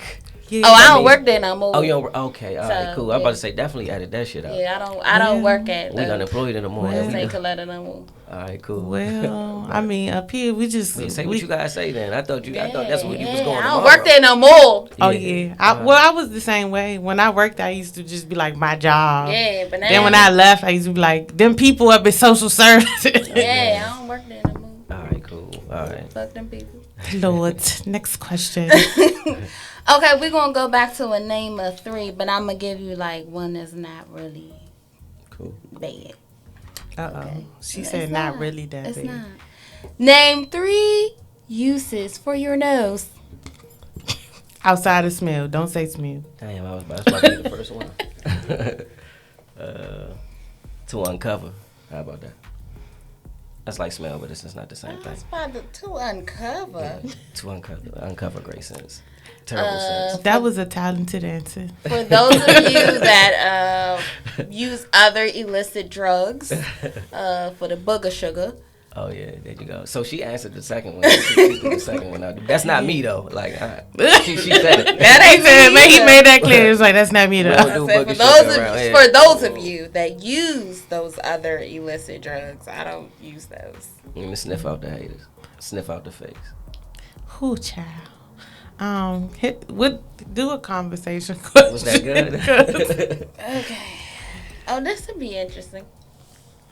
Yeah. Oh, I don't work there no more. Oh, you don't. Okay, all right, So, cool. I'm about to say definitely edit that shit out. Yeah, I don't work at. We unemployed in the morning. St. Coletta no more. All right, cool. Well, I mean, up here we just Say what you guys say then. I thought that's what you was going. I don't work there no more. Oh yeah. I was the same way. When I worked, I used to just be like my job. Yeah, but now then when I left, I used to be like them people up at social services. Yeah, I don't work there no more. All right, cool. All right. Fuck them people. Lord, next question. Okay, we're gonna go back to a name of 3, but I'm gonna give you like one that's not really cool bad. Okay. She said not really that It's bad. not. Name 3 uses for your nose. Outside of smell. Don't say smell. Damn, I was about to be the first one. To uncover. How about that? That's like smell, but it's just not the same thing. To uncover. Yeah, to uncover great sense. Terrible sense. That was a talented answer. For those of you that use other illicit drugs, for the booger sugar. Oh yeah, there you go. So she answered the second one. She did the second one out. That's not me though. Like she said it. That ain't said. Man, he made that clear. It's like that's not me though. For those of you that use those other illicit drugs, I don't use those. Let me sniff out the haters. Sniff out the fakes. Who child? Do a conversation question. Was that good? Okay. Oh, this would be interesting.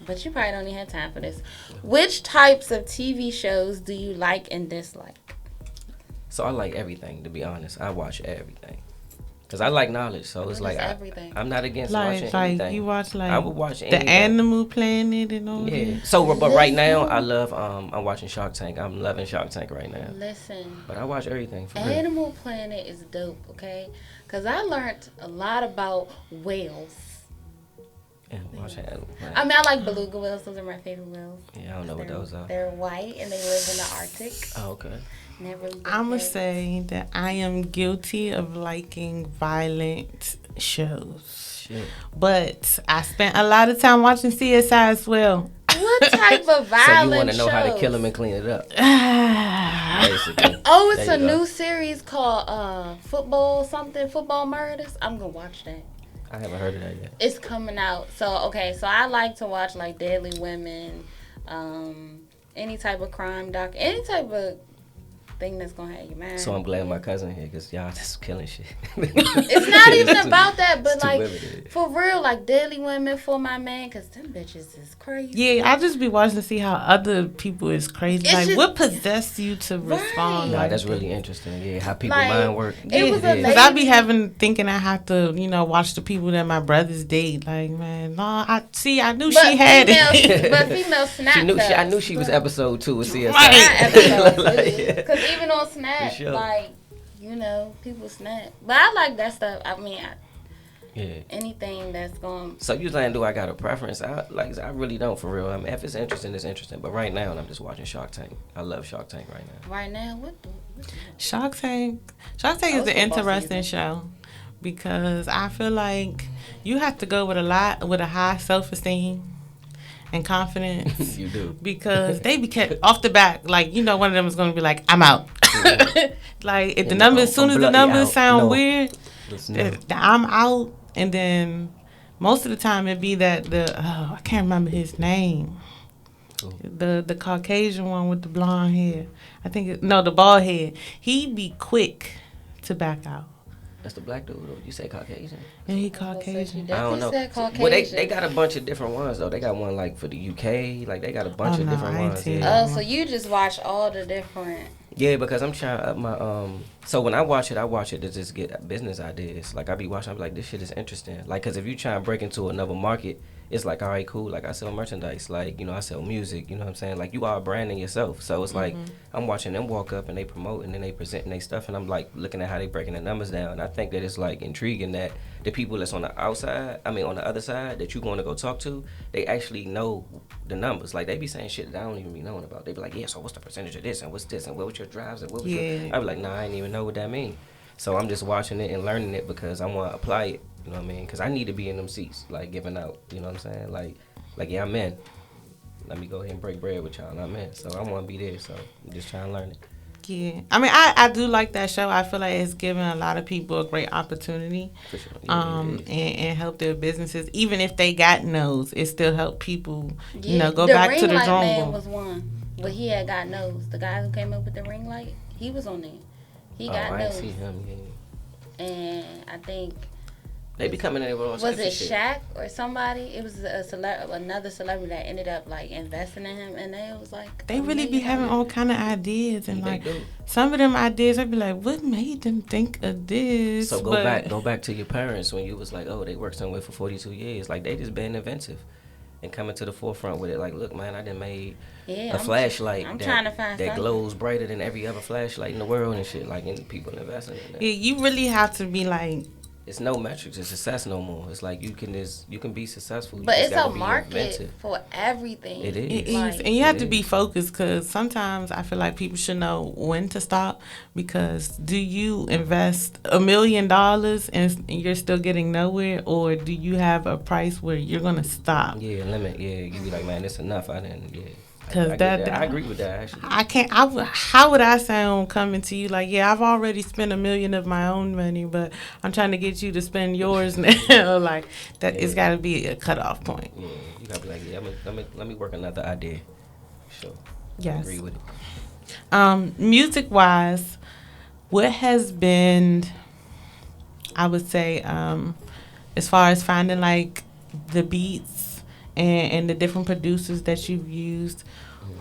But you probably don't even have time for this. Which types of TV shows do you like and dislike? So I like everything, to be honest. I watch everything. Because I like knowledge. So it's like I'm not against watching anything. You watch I would watch anything. The Animal Planet and all that. So, but right now, I love, I'm watching Shark Tank. I'm loving Shark Tank right now. Listen. But I watch everything. For Animal real. Planet is dope, okay? Because I learned a lot about whales. I mean, I like beluga whales. Those are my favorite whales. Yeah, I don't know what those are. They're white and they live in the Arctic. Oh, okay. I'm going to say that I am guilty of liking violent shows. Shit. But I spent a lot of time watching CSI as well. What type of violent So you want to know shows? how to kill them and clean it up? Basically. Oh, it's a new series called Football Murders. I'm going to watch that. I haven't heard of that yet. It's coming out. So I like to watch like Deadly Women, any type of crime doc, any type of thing that's gonna have you mad. So I'm glad my cousin here because y'all just killing shit. It's not even about that, but like limited. for real, like Deadly Women for my man, because them bitches is crazy. Yeah, I just be watching to see how other people is crazy. It's like, just, what possessed you to respond? Nah, Like that's that? really interesting. Yeah, how people Like, mind work. It was amazing. Because I be thinking I have to, watch the people that my brothers date. Like, man, no, I knew she had it. But female Snap. I knew she was episode 2 of CSI. Right. Because even on Snap, sure. like, people snap. But I like that stuff. I mean, anything that's going. So you saying, do I got a preference? I really don't, for real. I mean, if it's interesting, it's interesting. But right now, I'm just watching Shark Tank. I love Shark Tank right now. Right now, what Shark Tank is an interesting show because I feel like you have to go with a high self-esteem and confidence. You do. Because they be kept off the back, like, one of them is going to be like, I'm out. Like, if the numbers, as soon as the numbers sound weird, I'm out. And then most of the time it be that I can't remember his name. The Caucasian one with the blonde hair. I think the bald head. He be quick to back out. That's the black dude. You say Caucasian? And he Caucasian. I don't know. Well, they got a bunch of different ones though. They got one like for the UK. Like they got a bunch of different ones. Yeah. Oh, so you just watch all the different. Yeah, because I'm trying to up my So when I watch it to just get business ideas. Like I be watching, I be like, this shit is interesting. Like, cause if you try and break into another market, it's like, all right, cool. Like I sell merchandise. Like I sell music. You know what I'm saying? Like you are branding yourself. So it's like I'm watching them walk up and they promote and then they presenting their stuff and I'm like looking at how they breaking the numbers down. And I think that it's like intriguing that the people that's on the on the other side that you're going to go talk to, they actually know the numbers. Like they be saying shit that I don't even be knowing about. They be like, yeah, so what's the percentage of this and what's this and what was your drives and what was your... I be like, nah, I didn't even know what that mean. So I'm just watching it and learning it because I want to apply it. You know what I mean? Because I need to be in them seats, like giving out. You know what I'm saying? Like yeah, I'm in. Let me go ahead and break bread with y'all. And I'm in. So I want to be there. So I'm just trying to learn it. Yeah, I mean, I do like that show. I feel like it's giving a lot of people a great opportunity, For sure. Yeah, it is. and help their businesses. Even if they got no's, it still help people, Yeah, go the back ring to the light drawing man board. was one, but he had got nose. The guy who came up with the ring light, he was on there. He Oh, got I ain't nose, see him. Yeah. and I think They be coming in there with all was types it of shit. Shaq or somebody? It was another celebrity that ended up like investing in him, and they was like They $1 really be million. having all kind of ideas, and They like do. some of them ideas, I'd be like, what made them think of this? So But go back to your parents when you was like, oh, they worked somewhere for 42 years. Like they just been inventive and coming to the forefront with it. Like, look, man, I done made Yeah, a flashlight I'm that, trying to find that something. glows brighter than every other flashlight in the world and shit. Like, and people investing in that. yeah, you really have to be like, It's no metrics of success no more. It's like you can be successful. You But just it's gotta a be market inventive. for everything. It is. it is, Like, and you have It to be is. focused, because sometimes I feel like people should know when to stop. Because do you invest $1 million and you're still getting nowhere, or do you have a price where you're gonna stop? Yeah, limit. Yeah, you be like, man, it's enough. I didn't. Yeah. Because I get that. I agree with that actually. I can't. How would I sound coming to you like, yeah, I've already spent $1 million of my own money, but I'm trying to get you to spend yours now. Like that, it's got to be a cutoff point. Yeah, you gotta be like, yeah, let me work another idea. Sure. I Yes. agree with it. Music wise, what has been, I would say, as far as finding like the beats and the different producers that you've used,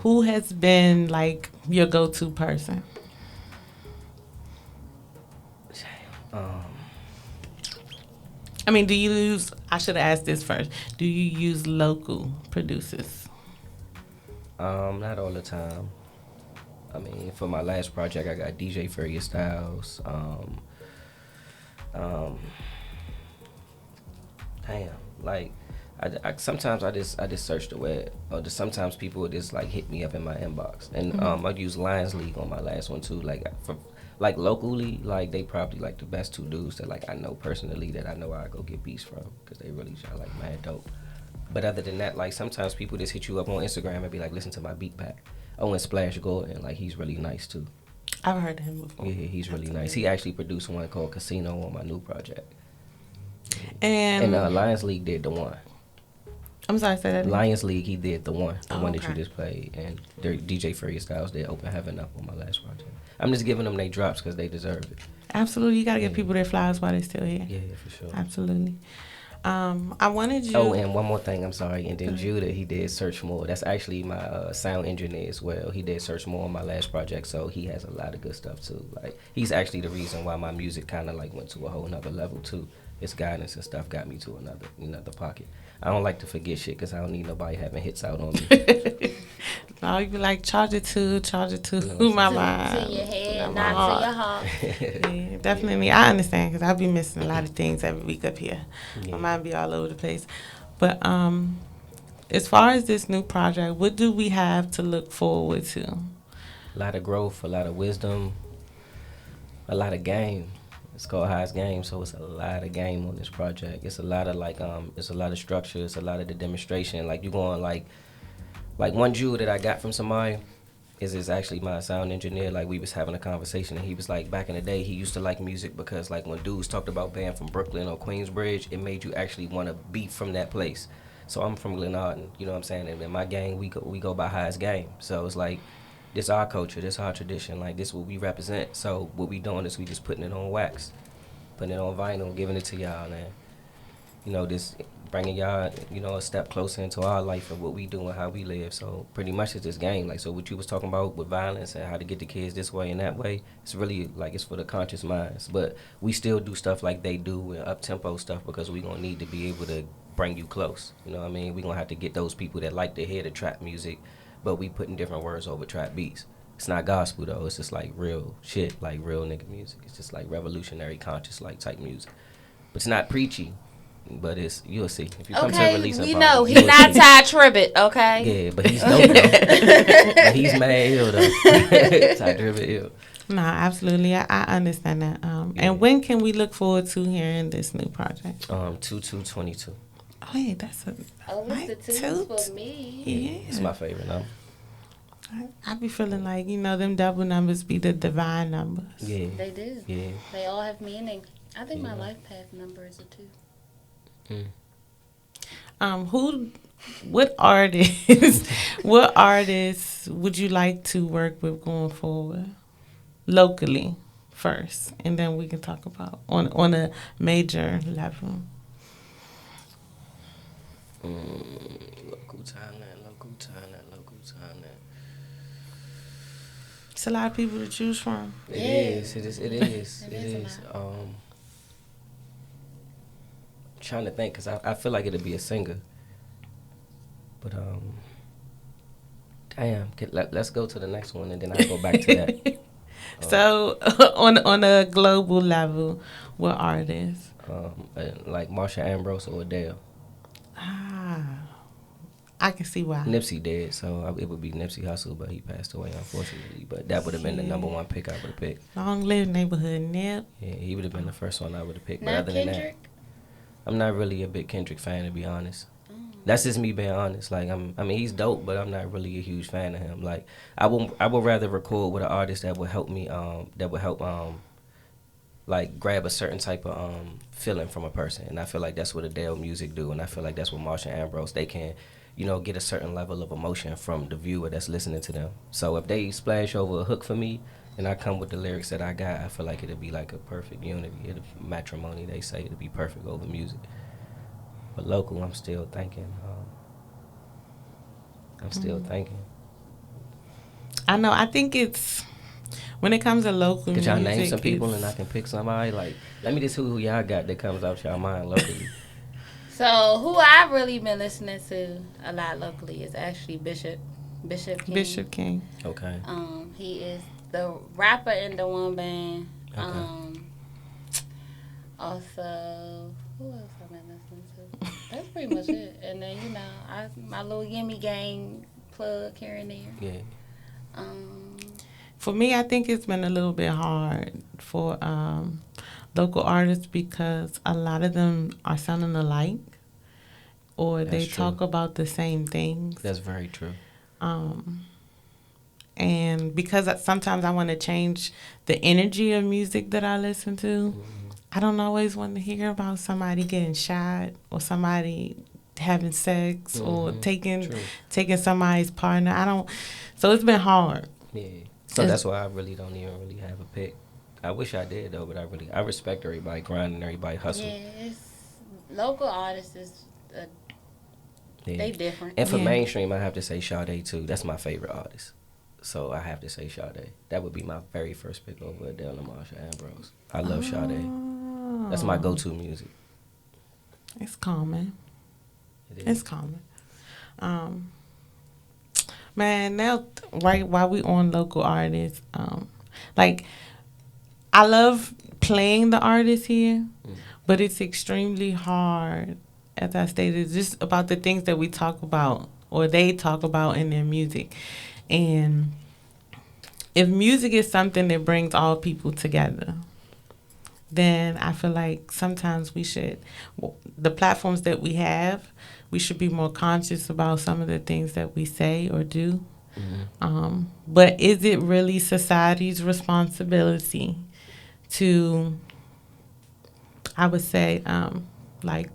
who has been like your go-to person? I mean, do you use, I should have asked this first, do you use local producers? Not all the time. I mean, for my last project, I got DJ Furious Styles. Damn, like, I sometimes I just search the web, or just sometimes people would just like hit me up in my inbox, and I use Lions League on my last one too. Like for like locally, like they probably like the best two dudes that like I know personally that I know I go get beats from, because they really shot like mad dope. But other than that, like sometimes people just hit you up on Instagram and be like, listen to my beat pack. Oh, and Splash Gordon, like he's really nice too. I've heard of him before. Yeah, he's really nice. He actually produced one called Casino on my new project. And Lions League did the one. I'm sorry, say that again. Lions League, he did the one that you Okay. just played, and DJ Furious Styles did Open Heaven up on my last project. I'm just giving them their drops because they deserve it. Absolutely, you gotta give people their flowers while they're still here. Yeah, for sure. Absolutely. I wanted you. Oh, and one more thing, I'm sorry. And then Judah, he did Search More. That's actually my sound engineer as well. He did Search More on my last project, so he has a lot of good stuff too. Like he's actually the reason why my music kind of like went to a whole nother level too. His guidance and stuff got me to another pocket. I don't like to forget shit because I don't need nobody having hits out on me. No, you be like, charge it to No, my to mind. your head, Not my not to your heart. heart. Yeah, definitely. I understand, because I be missing a lot of things every week up here. Yeah. My mind be all over the place. But as far as this new project, what do we have to look forward to? A lot of growth, a lot of wisdom, a lot of game. It's called Highest Game, so it's a lot of game on this project. It's a lot of it's a lot of structure. It's a lot of the demonstration. Like you going like one Jew that I got from somebody is actually my sound engineer. Like we was having a conversation, and he was like, back in the day, he used to like music because like when dudes talked about being from Brooklyn or Queensbridge, it made you actually want to be from that place. So I'm from Glenarden, you know what I'm saying? And in my gang, we go by Highest Game. So it's like, this our culture, this our tradition, like this what we represent. So what we doing is we just putting it on wax, putting it on vinyl, giving it to y'all, and you know, this bringing y'all, you know, a step closer into our life and what we do and how we live. So pretty much it's this game. Like, so what you was talking about with violence and how to get the kids this way and that way, it's really like it's for the conscious minds. But we still do stuff like they do and up tempo stuff because we gonna need to be able to bring you close. You know what I mean? We gonna have to get those people that like to hear the trap music, but we putting different words over trap beats. It's not gospel though. It's just like real shit, like real nigga music. It's just like revolutionary, conscious like type music. But it's not preachy. But it's, you'll see. If you come to Okay, release we a know party, he's you'll not see. Ty Tribbett, okay? Yeah, but he's dope though. But he's mad ill though. Ty Tribbett ill. No, absolutely. I understand that. And when can we look forward to hearing this new project? 2222. Oh, yeah, that's a Oh, nice it's the toot. twos for me. Yeah. It's my favorite number. I be feeling like, them double numbers be the divine numbers. Yeah. They do. Yeah. They all have meaning. I think my Yeah. life path number is a 2. Mm. What artists, what artists would you like to work with going forward? Locally first, and then we can talk about on a major level. Local talent, local talent, local talent. It's a lot of people to choose from. It is. It is. It is. It It is a is. Trying to think, cause I feel like it'd be a singer, but damn. Let's go to the next one, and then I'll go back to that. So on a global level, what artists? Like Marsha Ambrose or Adele. I can see why. Nipsey dead, so it would be Nipsey Hussle, but he passed away unfortunately. But that would have been the number one pick I would have picked. Long live neighborhood Nip. Yeah, he would have been the first one I would have picked. But Not other than Kendrick? that, I'm not really a big Kendrick fan, to be honest. That's just me being honest. Like I mean, he's dope, but I'm not really a huge fan of him. Like I would rather record with an artist that would help me, like grab a certain type of feeling from a person. And I feel like that's what Adele music do, and I feel like that's what Marsha Ambrose, they can, get a certain level of emotion from the viewer that's listening to them. So if they splash over a hook for me, and I come with the lyrics that I got, I feel like it'd be like a perfect unity. It'd matrimony, they say, it'd be perfect over music. But local, I'm still thinking. I know. I think it's when it comes to local Could music. y'all name some people and I can pick somebody? Like, let me just who y'all got that comes out y'all mind locally. So who I've really been listening to a lot locally is actually Bishop King. Bishop King. Okay. He is the rapper in the one band. Okay. Also, who else I've been listening to? That's pretty much it. And then my little Yummy Gang plug here and there. Yeah. For me, I think it's been a little bit hard for local artists because a lot of them are sounding alike, or they talk about the same things. That's very true. And because sometimes I want to change the energy of music that I listen to, I don't always want to hear about somebody getting shot or somebody having sex or taking somebody's partner. So it's been hard. Yeah. So that's why I really don't even really have a pick. I wish I did though, but I respect everybody grinding, everybody hustling. Yeah, local artists is they different. And for mainstream, I have to say Sade too. That's my favorite artist. So I have to say Sade. That would be my very first pick over Adele and Marsha Ambrose. I love Sade. That's my go-to music. It's common. It's common. Man, now right while we on local artists, like I love playing the artists here, but it's extremely hard. As I stated, it's just about the things that we talk about or they talk about in their music. And if music is something that brings all people together, then I feel like sometimes the platforms that we have, we should be more conscious about some of the things that we say or do. But is it really society's responsibility to, I would say, like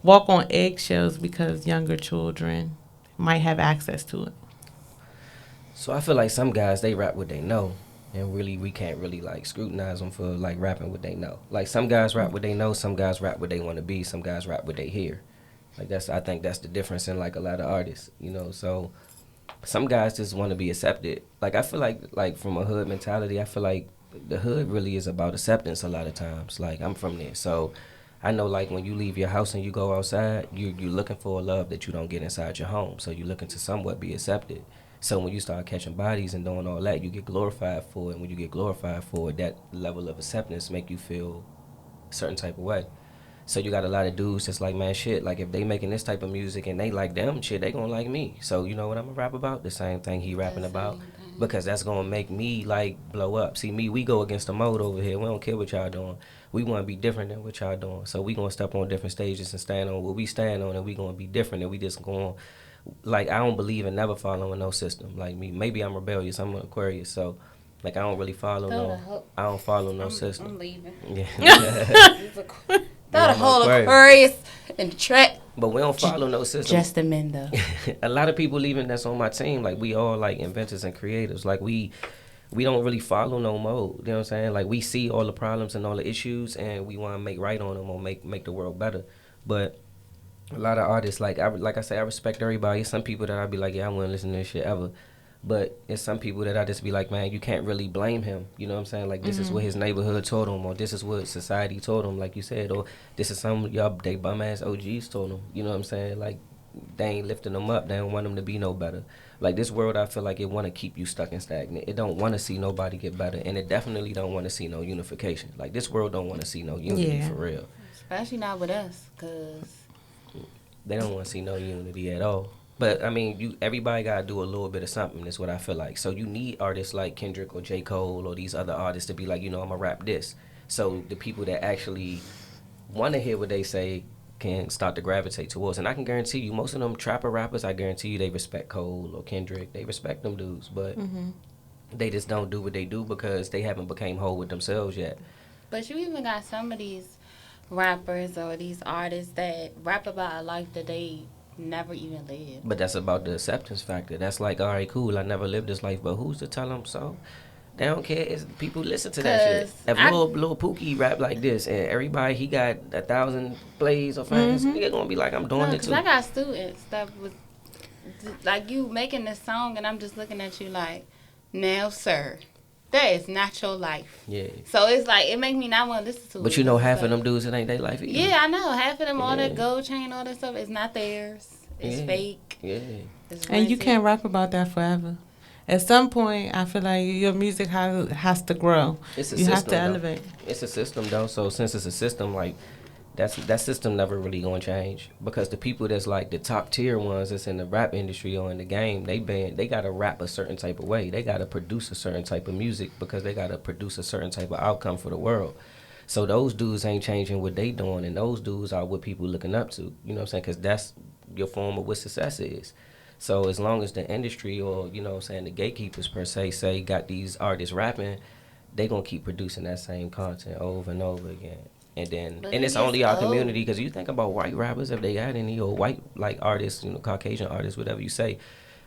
walk on eggshells because younger children might have access to it? So I feel like some guys, they rap what they know, and really we can't really like scrutinize them for like rapping what they know. Like some guys rap what they know, some guys rap what they want to be, some guys rap what they hear. Like I think that's the difference in like a lot of artists, So some guys just want to be accepted. Like I feel like from a hood mentality, I feel like the hood really is about acceptance a lot of times. Like I'm from there, so I know like when you leave your house and you go outside, you're looking for a love that you don't get inside your home. So you're looking to somewhat be accepted. So when you start catching bodies and doing all that, you get glorified for it. And when you get glorified for it, that level of acceptance make you feel a certain type of way. So you got a lot of dudes that's like, man, shit, like if they making this type of music and they like them, shit, they gonna like me. So you know what I'm gonna rap about? The same thing he rapping about. Because that's gonna make me like blow up. See me, we go against the mode over here. We don't care what y'all doing. We wanna be different than what y'all doing. So we gonna step on different stages and stand on what we stand on, and we gonna be different, and we just gonna like I don't believe in never following no system. Like me, maybe I'm rebellious. I'm an Aquarius, so like I don't really follow I don't follow no system. I'm leaving. Yeah. Throw the whole Aquarius in the track. But we don't follow no system. Just the men though. A lot of people even that's on my team, like we all like inventors and creators. Like we don't really follow no mode. You know what I'm saying? Like we see all the problems and all the issues, and we want to make right on them or make the world better. But a lot of artists, like I say, I respect everybody. Some people that I'd be like, yeah, I wouldn't listen to this shit ever. But it's some people that I just be like, man, you can't really blame him. You know what I'm saying? Like, this is what his neighborhood told him, or this is what society told him, like you said, or this is some y'all they bum ass OGs told him. You know what I'm saying? Like, they ain't lifting them up. They don't want them to be no better. Like, this world, I feel like it want to keep you stuck and stagnant. It don't want to see nobody get better, and it definitely don't want to see no unification. Like, this world don't want to see no unity for real. Especially not with us, because they don't want to see no unity at all. But I mean, everybody gotta do a little bit of something. That's what I feel like. So you need artists like Kendrick or J. Cole or these other artists to be like, you know, I'm gonna rap this. So the people that actually want to hear what they say can start to gravitate towards. And I can guarantee you, most of them trapper rappers, I guarantee you, they respect Cole or Kendrick. They respect them dudes, but they just don't do what they do because they haven't became whole with themselves yet. But you even got some of these rappers or these artists that rap about a life that they never even lived. But that's about the acceptance factor. That's like, all right, cool, I never lived this life, but who's to tell them so? They don't care. People listen to that shit. If Lil Pookie rap like this and everybody, he got 1,000 plays or fans, they're going to be like, I'm doing it too. I got students that was like, you making this song and I'm just looking at you like, now, sir, that is not your life. Yeah. So it's like, it make me not want to listen to it. But you know, half of them dudes, it ain't their life either. Yeah, I know. Half of them, all that gold chain, all that stuff, is not theirs. It's fake. Yeah. And you can't rap about that forever. At some point, I feel like your music has to grow. It's a you system, have to elevate. It's a system, though. So since it's a system, like, that system never really gonna change, because the people that's like the top tier ones that's in the rap industry or in the game, they gotta rap a certain type of way. They gotta produce a certain type of music because they gotta produce a certain type of outcome for the world. So those dudes ain't changing what they doing, and those dudes are what people looking up to. You know what I'm saying? Because that's your form of what success is. So as long as the industry, or you know what I'm saying, the gatekeepers per se, say got these artists rapping, they gonna keep producing that same content over and over again. And then, and it's only our community, because you think about white rappers, if they got any, or white like artists, you know, Caucasian artists, whatever you say,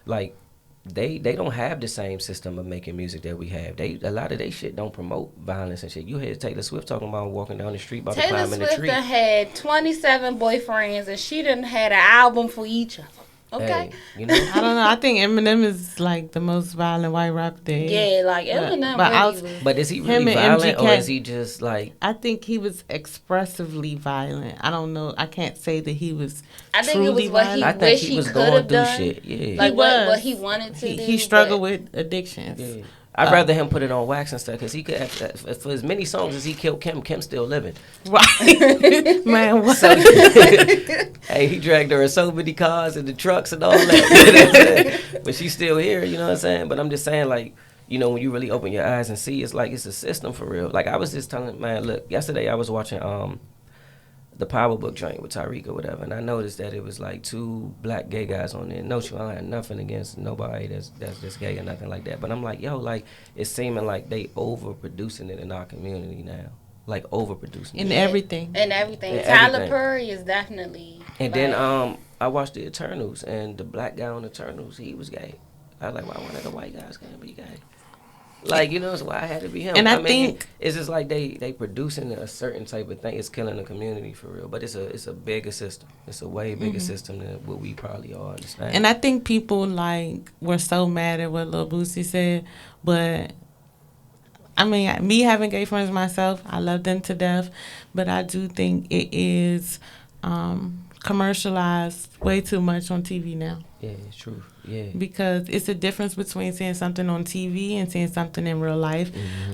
like they don't have the same system of making music that we have. A lot of they shit don't promote violence and shit. You hear Taylor Swift talking about walking down the street about to climb in the tree. Taylor Swift done had 27 boyfriends, and she done had an album for each of them. Okay. Hey, you know? I don't know. I think Eminem is like the most violent white rapper there. Yeah, like Eminem. But is he really violent, or is he just like? I think he was expressively violent. I don't know. I can't say that he was. I think it was what he wished he could have done. Shit. Yeah. Like what he wanted to do. He struggled with addictions. Yeah. I'd rather him put it on wax and stuff, because he could, for as many songs as he killed Kim's still living. Right. Man, what? So, hey, he dragged her in so many cars and the trucks and all that. You know what I'm saying? But she's still here, you know what I'm saying? But I'm just saying, like, you know, when you really open your eyes and see, it's like it's a system for real. Like, I was just telling, man, look, yesterday I was watching the Power Book joint with Tyreek or whatever, and I noticed that it was like 2 black gay guys on there. No, I don't have nothing against nobody that's just gay or nothing like that. But I'm like, yo, like, it's seeming like they overproducing it in our community now. Like, overproducing in everything. In everything. Tyler Perry is definitely. And then I watched the Eternals, and the black guy on Eternals, he was gay. I was like, why one of the white guys can't be gay? Like, you know, that's why I had to be him. And I mean, think it's just like they producing a certain type of thing. It's killing the community for real. But it's a bigger system. It's a way bigger system than what we probably all understand. And I think people like were so mad at what Lil Boosie said, but I mean, me having gay friends myself, I love them to death, but I do think it is commercialized way too much on TV now. Yeah, it's true. Yeah. Because it's a difference between seeing something on TV and seeing something in real life.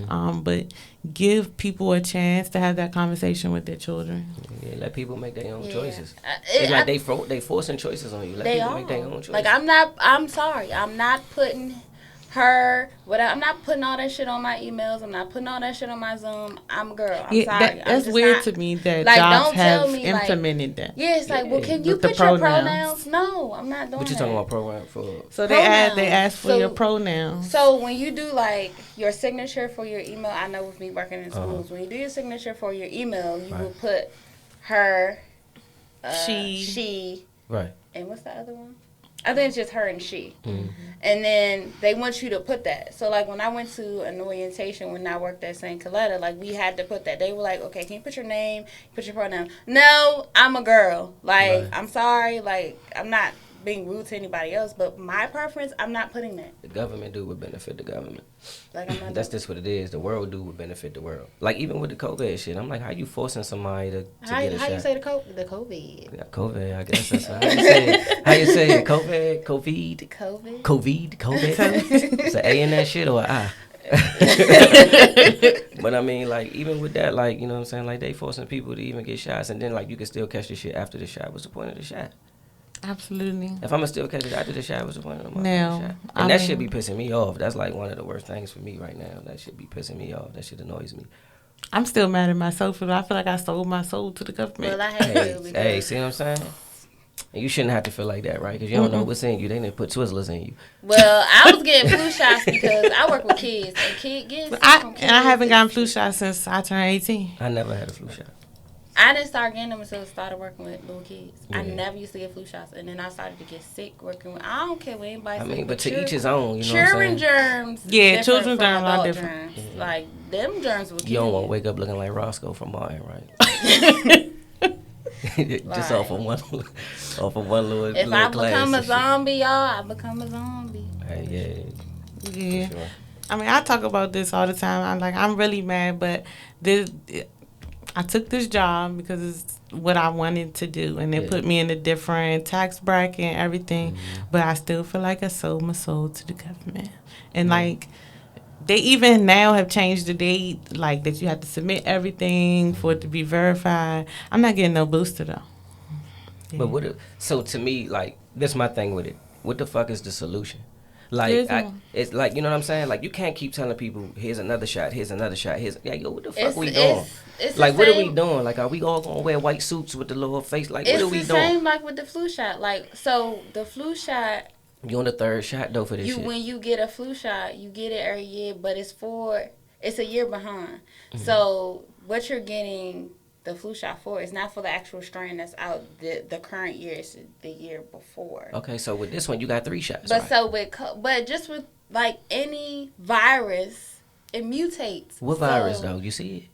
But give people a chance to have that conversation with their children. Yeah, let people make their own choices. It's like they forcing choices on you. Let people make their own choices. Like, I'm sorry. I'm not putting her, whatever. I'm not putting all that shit on my emails. I'm not putting all that shit on my Zoom. I'm a girl. I'm sorry. That's weird to me that like, jobs don't tell have me, implemented that. Yeah, it's like, well, can you With the put your pronouns? pronouns? No, I'm not doing What you that. talking about program for? So they ask for your pronouns. So when you do like your signature for your email, I know with me working in schools, when you do your signature for your email, you will put her, she, right, and what's the other one? I think it's just her and she. Mm-hmm. And then they want you to put that. So, like, when I went to an orientation when I worked at St. Coletta, like, we had to put that. They were like, okay, can you put your name, put your pronoun? No, I'm a girl. Like, I'm sorry. Like, I'm not being rude to anybody else, but my preference, I'm not putting that. The government do would benefit the government. Like, I'm not That's just what it is. The world do would benefit the world. Like, even with the COVID shit, I'm like, how you forcing somebody to get a shot? How you say the COVID? Yeah, COVID, I guess that's how you say it. How you say it? COVID? It's an A in that shit or an I? But I mean, like, even with that, like, you know what I'm saying? Like, they forcing people to even get shots, and then, like, you can still catch the shit after the shot. What's the point of the shot? Absolutely. If I'm gonna still catch it after the shot, what's the point of the Now, shot? And that should be pissing me off. That's like one of the worst things for me right now. That should be pissing me off. That shit annoys me. I'm still mad at myself, but I feel like I sold my soul to the government. Well, I have to. Hey, see what I'm saying? And you shouldn't have to feel like that, right? Because you don't know what's in you. They didn't put Twizzlers in you. Well, I was getting flu shots because I work with kids, and I haven't gotten flu shots since I turned 18. I never had a flu shot. I didn't start getting them until I started working with little kids. Yeah. I never used to get flu shots, and then I started to get sick working with. I don't care what anybody says. I mean, but to each his own. You know what I'm Children saying? germs. Yeah, children germs are different. Germs. Yeah. Like them germs will kill you. Don't want to wake up looking like Roscoe from Martin, right? Just off of one little. If I become a shit. zombie, y'all, I become a zombie. Hey, yeah. Sure. I mean, I talk about this all the time. I'm really mad, but I took this job because it's what I wanted to do, and it put me in a different tax bracket and everything. Mm-hmm. But I still feel like I sold my soul to the government, and like they even now have changed the date, like that you have to submit everything for it to be verified. I'm not getting no booster though. Yeah. But so to me, like, that's my thing with it. What the fuck is the solution? Like, it's like, you know what I'm saying? Like, you can't keep telling people, here's another shot, here's another shot, like, yo, what the fuck we doing? It's like, what are we doing? Like, are we all gonna wear white suits with the little face? Like, what are we doing? It's the same like with the flu shot. Like, so the flu shot. You on the third shot though for this shit. When you get a flu shot, you get it every year, but it's a year behind. Mm-hmm. So what you're getting the flu shot for is not for the actual strain that's out the current year. It's the year before. Okay, so with this one you got 3 shots. But right? so but just with like any virus, it mutates. What virus though? You see it?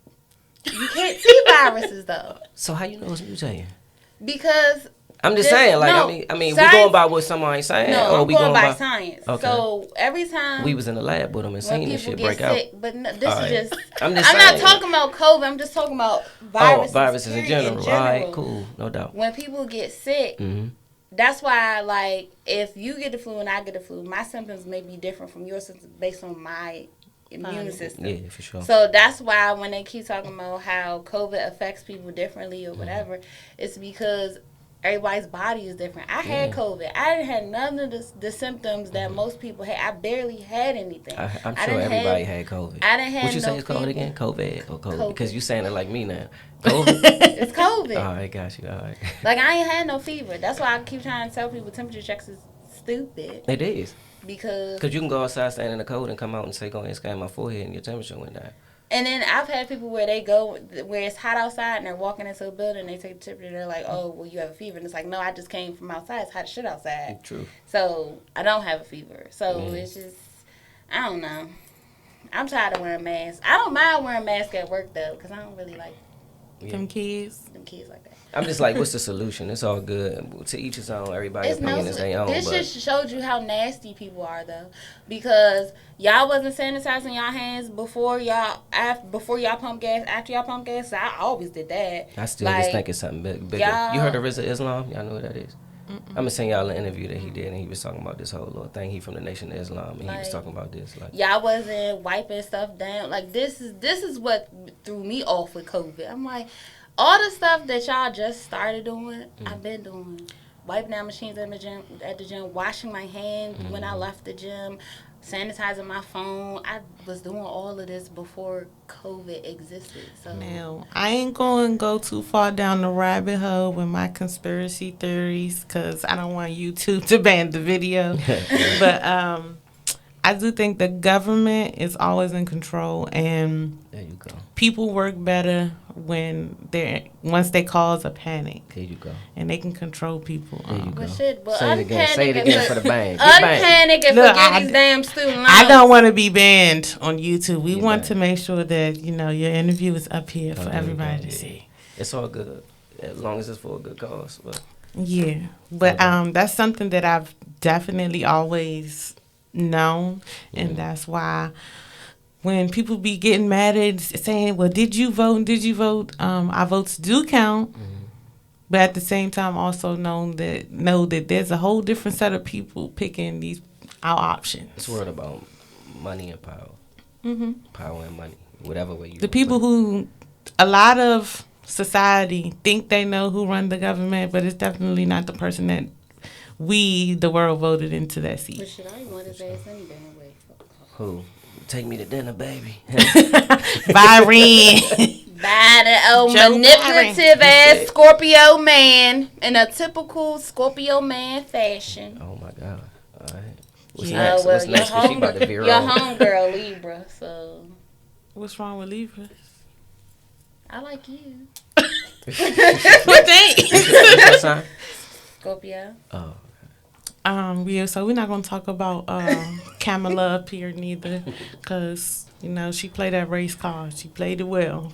You can't see viruses though. So how you know it's mutating? Because I'm just saying, like, no, I mean, science, we going by what somebody's saying. No, or I'm we going by by science. Okay. So every time we was in the lab with them and seen this shit break out. But no, this is just. I'm not talking about COVID. I'm just talking about viruses. Oh, viruses in general. All right, cool, no doubt. When people get sick, that's why, like, if you get the flu and I get the flu, my symptoms may be different from your symptoms based on my immune system. Yeah, for sure. So that's why when they keep talking about how COVID affects people differently or whatever, it's because everybody's body is different. I had COVID. I didn't have none of the symptoms that most people had. I barely had anything. I'm sure everybody had COVID. I didn't have what you say it's called again? COVID or COVID? Because you saying it like me now. COVID? It's COVID. All right, got you. All right. Like, I ain't had no fever. That's why I keep trying to tell people temperature checks is stupid. It is. Because you can go outside, stand in the cold, and come out and say, go ahead and scan my forehead, and your temperature went down. And then I've had people where they go, where it's hot outside, and they're walking into a building, and they take the temperature, and they're like, oh, well, you have a fever. And it's like, no, I just came from outside. It's hot as shit outside. True. So I don't have a fever. So it's just, I don't know. I'm tired of wearing masks. I don't mind wearing masks at work, though, because I don't really like them kids like that. I'm just like, what's the solution? It's all good. To each his own. Everybody's opinion is their own. This just showed you how nasty people are, though, because y'all wasn't sanitizing y'all hands before y'all pump gas. After y'all pump gas, I always did that. I still just think it's something bigger. You heard of Reese da Islam? Y'all know what that is? I'm gonna send y'all an interview that he did, and he was talking about this whole little thing. He from the Nation of Islam, and he was talking about this. Like, y'all wasn't wiping stuff down. Like, this is what threw me off with COVID. I'm like, all the stuff that y'all just started doing, I've been doing. wipe down machines at the gym, washing my hands when I left the gym, sanitizing my phone. I was doing all of this before COVID existed. So Now, I ain't going to go too far down the rabbit hole with my conspiracy theories because I don't want YouTube to ban the video. But I do think the government is always in control, and There you go. people work better once they cause a panic, There you go. and they can control people. There you go. but shit, but Say it again. Say it unpanic again and for the bang. Get bang. unpanic and Look, forget these damn student loans. I don't want to be banned on YouTube. We You want banned. to make sure that your interview is up here Oh, for there you everybody go. to see. It's all good as long as it's for a good cause. But Yeah, but that's something that I've definitely always known, and that's why when people be getting mad at saying, "Well, did you vote? Did you vote?" Our votes do count, but at the same time, also know that there's a whole different set of people picking our options. it's a word about money and power. Power and money, whatever way you. The people who, a lot of society think they know who run the government, but it's definitely not the person that we, the world, voted into that But seat. shit, I ain't want his ass any damn way. Who? Take me to dinner, baby. Byron. By the old Joe manipulative ass Scorpio man in a typical Scorpio man fashion. Oh my God. All right. What's Yeah. next? Well, What's next? 'Cause she about to veer your off. homegirl Libra, so What's wrong with Libra? I like you. What thanks? What's your sign? Scorpio. Oh. Yeah, so we're not gonna talk about Kamala up here neither, cause she played that race card. She played it well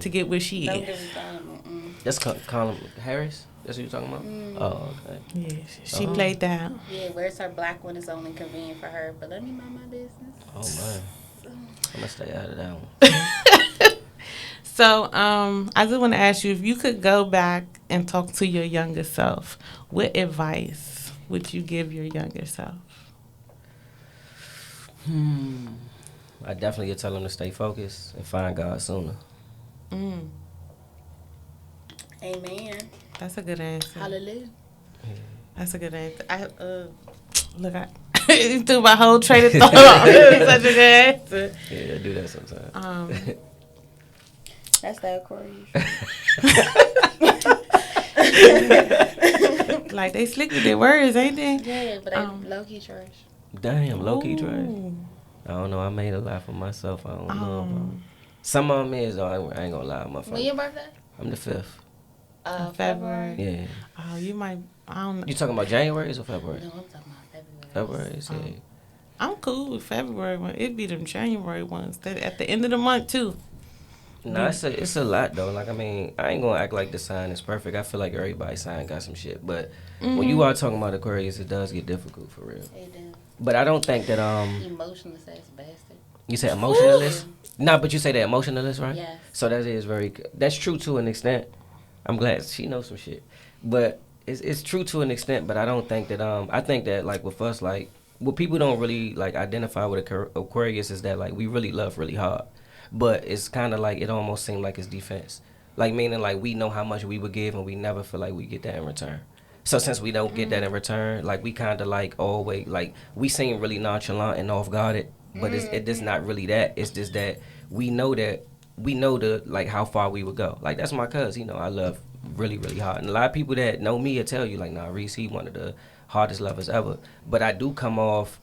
to get where she Don't is. give me time. That's Colin Harris? That's what you're talking about? Oh, okay. Yeah, she played that. Yeah, where's her black one is only convenient for her, but let me mind my business. Oh, man. I'm going to stay out of that one. So, I just want to ask you, if you could go back and talk to your younger self, what advice would you give your younger self? I definitely would tell him to stay focused and find God sooner. Amen. That's a good answer. Hallelujah. That's a good answer. You threw my whole train of thought off. It was such a good answer. Yeah, I do that sometimes. That's the Aquarius. Like, they slick with their words, ain't they? Yeah, but they low-key trash. Damn, low-key trash. Ooh. I don't know. I made a lot for myself. I don't know. Bro. Some of them is, though. I ain't going to lie, motherfucker. When your birthday? I'm the 5th. February. Yeah. Oh, you might. I don't know. You talking about January's or February? No, I'm talking about February. February's, yeah. I'm cool with February one. It'd be them January ones. That at the end of the month too. No, it's a lot though. Like, I mean, I ain't gonna act like the sign is perfect. I feel like everybody's sign got some shit. But when you are talking about Aquarius, it does get difficult for real. Hey, damn. But I don't think that Emotionless ass bastard. you say emotionalist. No, but you say that emotionalist, right? Yes. So that is that's true to an extent. I'm glad she knows some shit. But it's true to an extent. But I don't think that I think that like with us, like what people don't really like identify with Aquarius is that like we really love really hard. But it's kind of like it almost seemed like it's defense. Like meaning like we know how much we would give and we never feel like we get that in return. So since we don't get that in return, like we kind of like always like we seem really nonchalant and off guarded, but it is not really that. It's just that we know the like how far we would go. Like that's my cuz, I love really really hard. And a lot of people that know me will tell you like, nah, Reese, he one of the hardest lovers ever. But I do come off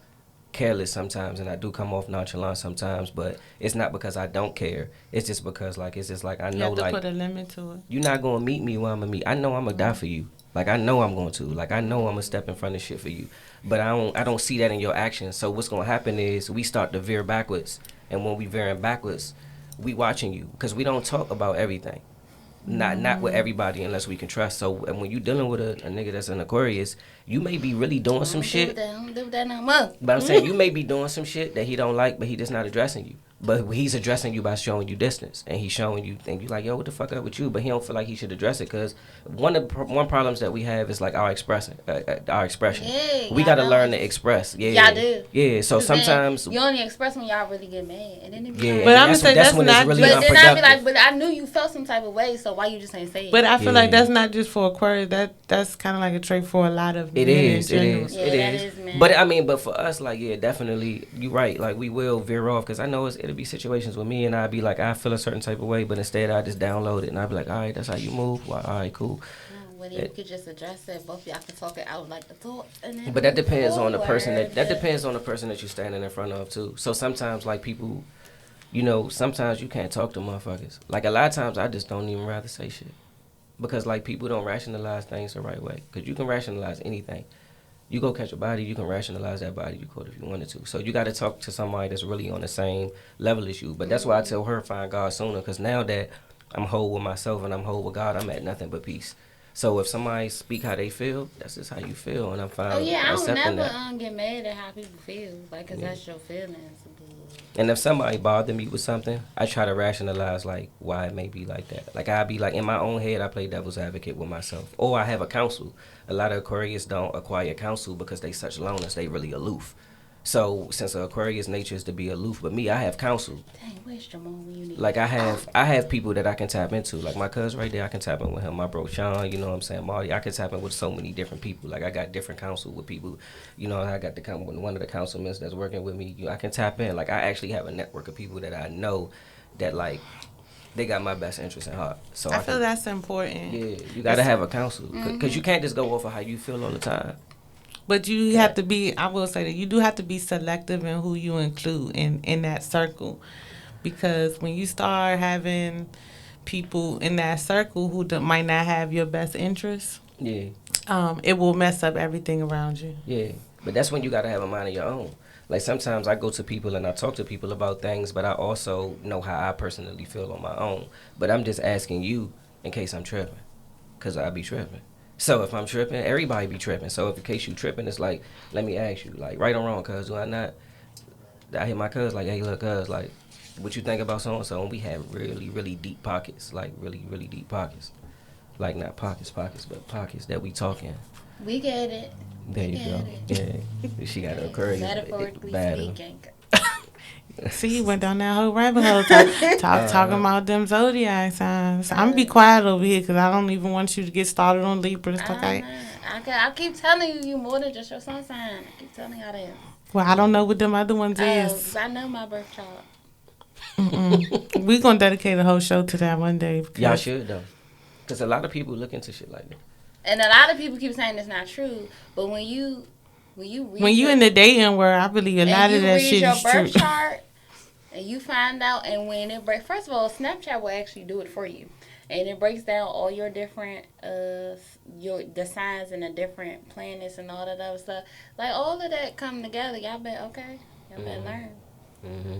careless sometimes and I do come off nonchalant sometimes, but it's not because I don't care. It's just because like it's just like I You know have to like put a limit to it. you're not gonna meet me where I'm gonna meet. I know I'm gonna die for you. Like I know I'm going to. Like I know I'm gonna step in front of shit for you. But I don't see that in your actions. So what's gonna happen is we start to veer backwards, and when we veering backwards, we watching you because we don't talk about everything. Not with everybody unless we can trust. So and when you dealing with a nigga that's an Aquarius, you may be really doing some shit. Don't do that no more. But I'm saying you may be doing some shit that he don't like, but he just not addressing you. But he's addressing you by showing you distance, and he's showing you, and you like, yo, what the fuck up with you? But he don't feel like he should address it, because one problems that we have is like our expression. Yeah, We gotta learn to express. Yeah, y'all do. Yeah, so sometimes you only express when y'all really get mad, and then it be yeah, like, but I'm gonna say that's when not. It's really but then I be unproductive. like, but I knew you felt some type of way, so why you just ain't say it? But I feel like Yeah. that's not just for Aquarius. That's kind of like a trait for a lot of It men is, in it general. is, Yeah, it that is. is, man. But I mean, but for us, like, yeah, definitely, you right. Like, we will veer off, because I know it'll be situations with me, and I'd be like, I feel a certain type of way, but instead I just download it, and I'd be like, all right, that's how you move. Well, all right, cool. When you could just address it, both y'all can talk it out like the thoughts, and then But that depends on the forward. person that depends on the person that you're standing in front of too. So sometimes, like, people, you know, sometimes you can't talk to motherfuckers. Like, a lot of times I just don't even rather say shit, because like people don't rationalize things the right way. Because you can rationalize anything. You go catch a body, you can rationalize that body you caught if you wanted to. So you got to talk to somebody that's really on the same level as you. But that's why I tell her, find God sooner, because now that I'm whole with myself and I'm whole with God, I'm at nothing but peace. So if somebody speak how they feel, that's just how you feel, and I'm fine. Oh yeah, I don't accepting never that. Get mad at how people feel, like, cause that's your feelings. And if somebody bothered me with something, I try to rationalize like why it may be like that. Like, I be like, in my own head, I play devil's advocate with myself, or I have a counsel. A lot of Aquarius don't acquire counsel because they such loners, they really aloof. So since an Aquarius nature is to be aloof, but me, I have counsel. Dang, where's Jamal when you need? Like, I have people that I can tap into. Like my cuz right there, I can tap in with him. My bro Sean, you know what I'm saying, Marty. I can tap in with so many different people. Like, I got different counsel with people. You know, I got to come with one of the councilmen that's working with me. I can tap in. Like, I actually have a network of people that I know that, like, they got my best interest in heart. So I feel that's important. Yeah, you gotta have a counsel, because you can't just go off of how you feel all the time. But you have to be, I will say that you do have to be selective in who you include in that circle. Because when you start having people in that circle who might not have your best interests, Yeah. It will mess up everything around you. Yeah, but that's when you gotta have a mind of your own. Like, sometimes I go to people and I talk to people about things, but I also know how I personally feel on my own. But I'm just asking you in case I'm tripping, because I be tripping. So if I'm tripping, everybody be tripping. So if in case you tripping, it's like, let me ask you, like, right or wrong, cuz, do I not? I hit my cuz, like, hey, look, cuz, like, what you think about so-and-so? And we have really, really deep pockets, like, really, really deep pockets. Like, not pockets, but pockets that we talking. We get it. There you go. Yeah. She got her Aquarius. Metaphorically battle. speaking. See, you went down that whole rabbit hole talking about them zodiac signs. I'm be quiet over here because I don't even want you to get started on Libra. It's okay. I keep telling you more than just your sun sign. I keep telling you how that is. Well, I don't know what them other ones is. I know my birth chart. We're going to dedicate a whole show to that one day. Y'all should, though. Because a lot of people look into shit like that. And a lot of people keep saying it's not true. But when you in the dating world, I believe a lot of that shit is true. And you read your birth chart, and you find out, and when it breaks, first of all, Snapchat will actually do it for you. And it breaks down all your different, the signs and the different planets and all that other stuff. Like, all of that come together. Y'all better learn. Mm-hmm.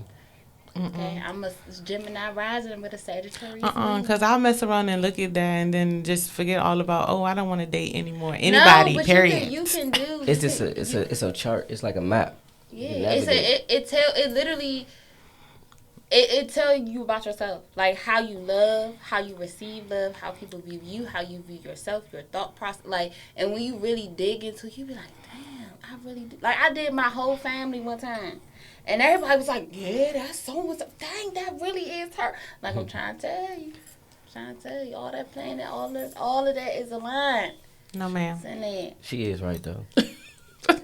Okay, I'm a Gemini rising with a Sagittarius. Because I'll mess around and look at that and then just forget all about, I don't want to date anymore. Anybody, but period. You can do. It's a chart. It's like a map. Yeah, it tell you about yourself, like how you love, how you receive love, how people view you, how you view yourself, your thought process. Like, and when you really dig into it, you be like, damn, I really do. Like, I did my whole family one time, and everybody was like, yeah, that's so. Dang, that really is her. Like, I'm trying to tell you, all that planet, all of that is aligned. No, ma'am. She is right though.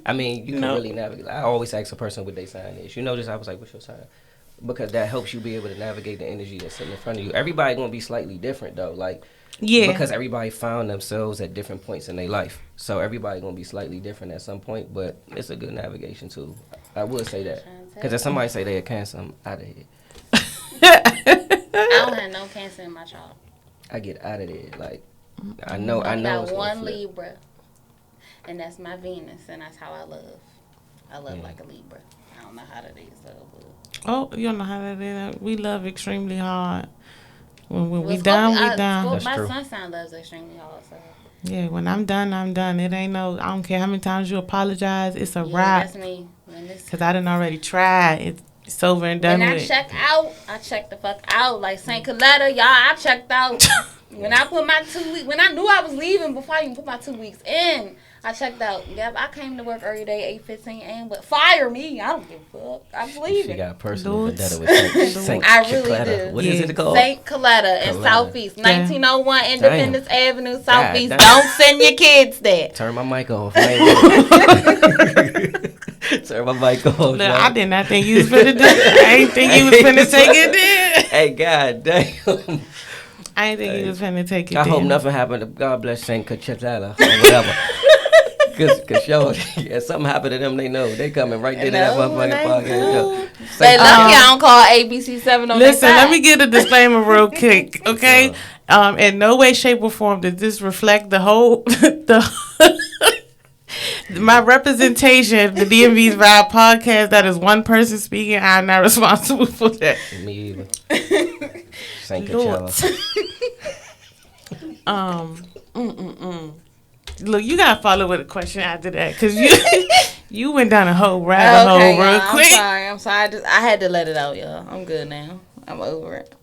I mean, you can really navigate. I always ask a person what their sign is. You notice I was like, what's your sign? Because that helps you be able to navigate the energy that's sitting in front of you. Everybody gonna be slightly different though, like, because everybody found themselves at different points in their life. So everybody gonna be slightly different at some point, but it's a good navigation tool. I would say that. Because if somebody say they a Cancer, I'm out of here. I don't have no Cancer in my chart. I get out of there. Like, I know. I got one Libra, and that's my Venus, and that's how I love. I love like a Libra. I don't know how that is though. Oh, you don't know how that is. We love extremely hard. When we done, we done. My sun sign loves extremely hard. So. Yeah, when I'm done, I'm done. It ain't no. I don't care how many times you apologize. It's a wrap. That's me. Because I done already tried. It's over and done When with. I check out, I check the fuck out. Like St. Coletta, y'all, I checked out. When I put my 2 weeks, when I knew I was leaving before I even put my 2 weeks in, I checked out. Yep, I came to work every day, 8:15 a.m. But fire me, I don't give a fuck. I'm leaving. She got a personal Dudes. vendetta with St. I really Coletta. do. What is Yeah. it called? St. Coletta in Coletta. Southeast, 1901 Independence Avenue, Southeast. damn. Don't send your kids there. Turn my mic off. I ain't with it. Turn my mic off. Look, yo. I did not think you was finna do it. I ain't think you was finna take it there. Hey, god damn. I ain't think you was finna take it I there. hope nothing happened to God bless St. Coletta or whatever. Cause yo, yeah, something happened to them, they know. They coming right there to that No, motherfucking they podcast. Yo. They lucky I don't call ABC 7 on Listen, their let side. me get a disclaimer real quick, okay? In no way, shape, or form does this reflect the whole my representation of the DMV's Vibe podcast. That is one person speaking. I'm not responsible for that. Me either. St. Lord. Coachella. Look, you gotta follow with a question after that, cause you went down a whole rabbit hole real y'all, quick. I'm sorry. I had to let it out, y'all. I'm good now. I'm over it.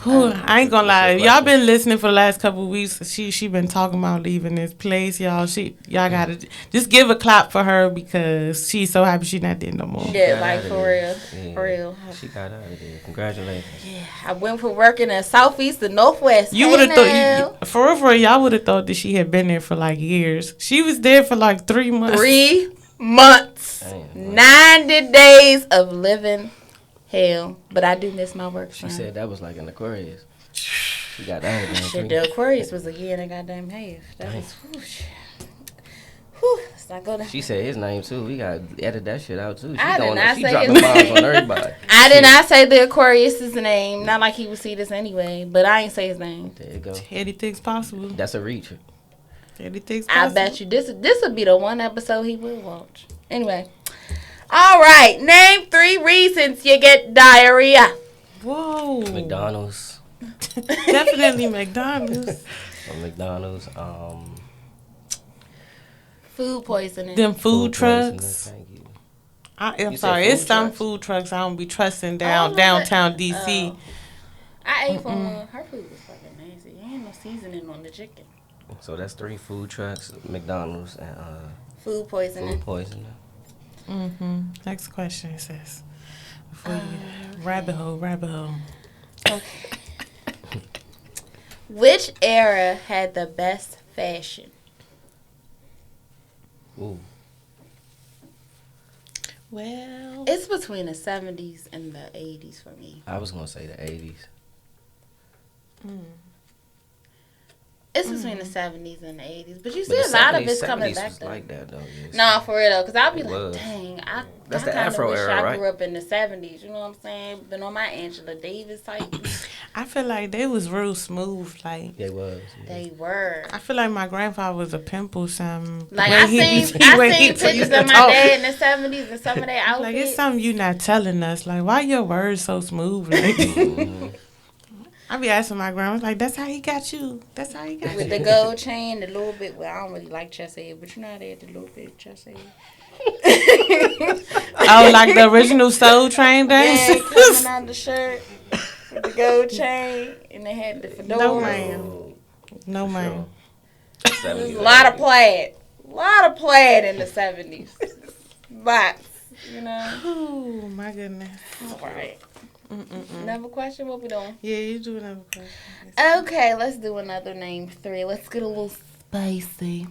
Whew, I ain't gonna lie. If y'all been listening for the last couple of weeks, she been talking about leaving this place, y'all. Y'all gotta just give a clap for her because she's so happy she not there no more. Yeah, got like outta for there. real. Yeah. For real. She got out of there. Congratulations. Yeah, I went from working in Southeast to Northwest. You would have thought, for real, y'all would have thought that she had been there for like years. She was there for like 3 months. 3 months. Damn. 90 days of living hell. But I do miss my work. She said that was like an Aquarius. She got out of there. Shit, the Aquarius was a year and a goddamn half. That was, whew, let's not go there. She said his name too. We got to edit that shit out too. She, I did not she say dropping his bombs name. on everybody. I did not say the Aquarius' name. Not like he would see this anyway, but I ain't say his name. There you go. Anything's possible. That's a reach. Anything's I possible. bet you this would be the one episode he will watch. Anyway. All right. Name 3 reasons you get diarrhea. Whoa. McDonald's. Definitely McDonald's. From McDonald's. Food poisoning. Them food poisoning, trucks. Thank you. I'm You sorry, said it's food some trucks? food trucks I don't be trusting Oh, downtown was DC. Oh. I ate from one. Her food was fucking nasty. Ain't no seasoning on the chicken. So that's 3 food trucks, McDonald's, and Food poisoning. food poisoning. Next question, sis. Before you rabbit hole. Okay. Which era had the best fashion? Ooh. Well, It's between the 70s and the 80s for me. I was gonna say the 80s. It's between the 70s and the 80s. But you But see the a lot of 70s it's coming back was though. like that though. Yes. Nah, for real though, because I'll be It like, was. dang, That's I the kind of Afro wish era, I right? grew up in the 70s. You know what I'm saying? Been on my Angela Davis type. I feel like they was real smooth. Like It was. Yeah. They were. I feel like my grandfather was a pimple. Some Like way I he- seen the way he pictures used of to my talk. dad in the 70s and some of their outfits. Like it's something you not telling us. Like why your words so smooth? Like I be asking my grandma, like that's how he got you. That's how he got with you. the gold chain, the little bit. Well, I don't really like chest hair, but you know how they had the little bit of chest hair. Oh, like the original Soul Train Yeah, dance. coming on the shirt with the gold chain, and they had the fedora. No ma'am. No ma'am. There's a lot of plaid. A lot of plaid in the 70s. Lots, you know. Oh my goodness. All right. Another question? What we doing? Yeah, you do another question. Okay, let's do another name 3. Let's get a little spicy.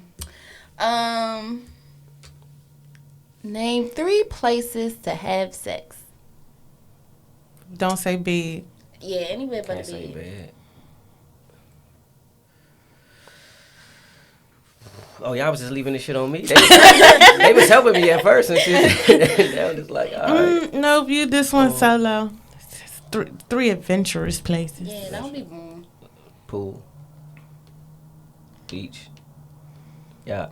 Name 3 places to have sex. Don't say big. Yeah, anywhere but Can't a say bed. bad. Oh, y'all was just leaving this shit on me. They was helping me at first and shit. They were just like, all right. Nope, you this one solo. Three adventurous places. Yeah, don't be boom. Pool. Beach. Yeah.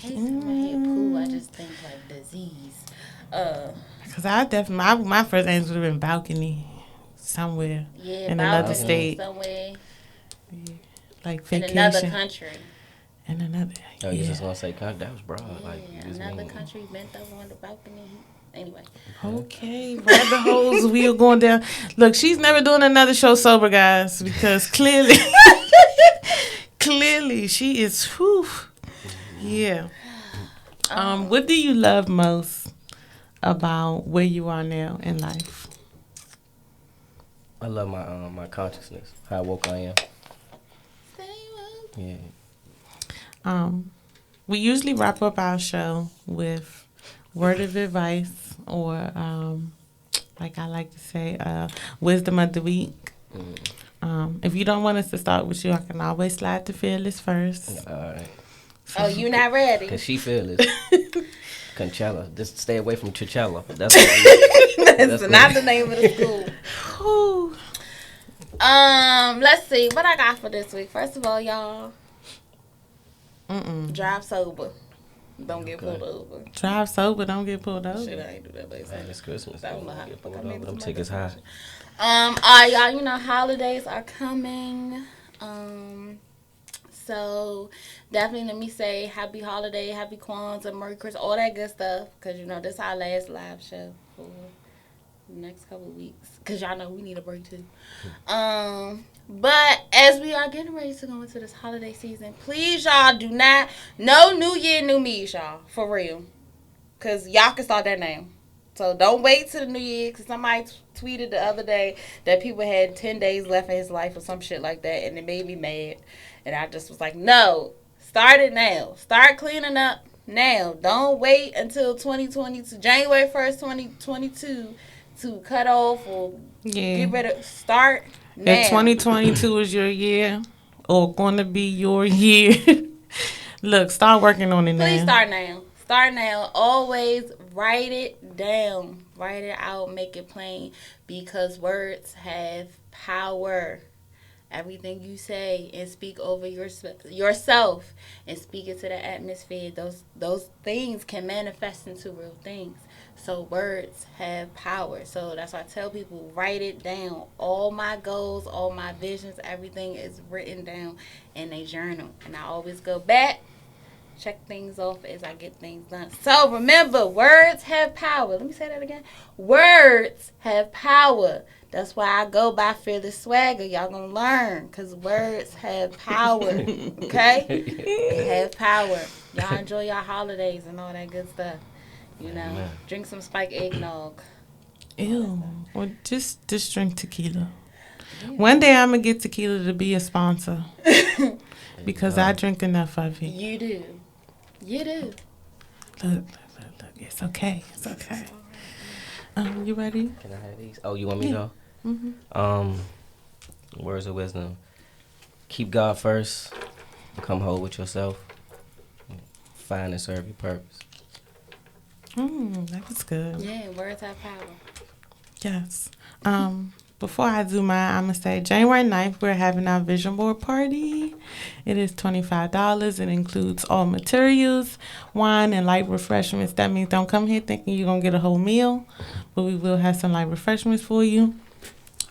Every time I hear pool, I just think like disease. Cause I definitely my first answer would have been balcony, somewhere Yeah, in another balcony state, somewhere like in vacation. another country. In another. Oh, you Yeah. just gonna say that was broad. Like, Yeah, you just another mean- country bent over on the balcony Anyway. Okay, rabbit holes. We are going down. Look, she's never doing another show sober, guys, because clearly, clearly she is. Whew, yeah. What do you love most about where you are now in life? I love my consciousness, how woke I am. Yeah. We usually wrap up our show with word of advice or, like I like to say, wisdom of the week. If you don't want us to start with you, I can always slide to Fearless first. All right. Oh, you not ready? Cause she fearless. Conchella. Just stay away from Chichella. That's not the name of the school. Let's see what I got for this week. First of all, y'all, drive sober. Don't get pulled over. Drive sober, don't get pulled over. Shit, I ain't do that, baby. Man, it's Christmas. I don't know how to fuck I made them tickets high. All right, y'all. You know holidays are coming. So definitely let me say happy holiday, happy Kwanzaa, Merry Christmas, all that good stuff. Cause you know this is our last live show for the next couple of weeks. Cause y'all know we need a break too. But as we are getting ready to go into this holiday season, please y'all do not, no New Year, New Me, y'all, for real. Cause y'all can start that now. So don't wait till the New Year. Cause somebody tweeted the other day that people had 10 days left in his life or some shit like that, and it made me mad. And I just was like, no, start it now. Start cleaning up now. Don't wait until 2022, January 1st, 2022 to cut off or get rid of. Start now. If 2022 is your year or going to be your year, look, start working on it now. Please start now. Start now. Always write it down. Write it out. Make it plain. Because words have power. Everything you say and speak over yourself and speak into the atmosphere, those things can manifest into real things. So words have power. So that's why I tell people, write it down. All my goals, all my visions, everything is written down in a journal. And I always go back, check things off as I get things done. So remember, words have power. Let me say that again. Words have power. That's why I go by Fearless Swagger. Y'all gonna learn. Because words have power. Okay? They have power. Y'all enjoy your holidays and all that good stuff. You know, drink some spiked eggnog. Ew. Or just drink tequila. Yeah. One day I'm going to get tequila to be a sponsor. Because I drink enough of it. You do. You do. Look. It's okay. It's okay. You ready? Can I have these? Oh, you want me to go? Mm-hmm. Words of wisdom. Keep God first. Become whole with yourself. Find and serve your purpose. That was good. Yeah, words have power. Yes. Before I do mine, I'm going to say January 9th, we're having our vision board party. It is $25. It includes all materials, wine, and light refreshments. That means don't come here thinking you're going to get a whole meal, but we will have some light refreshments for you.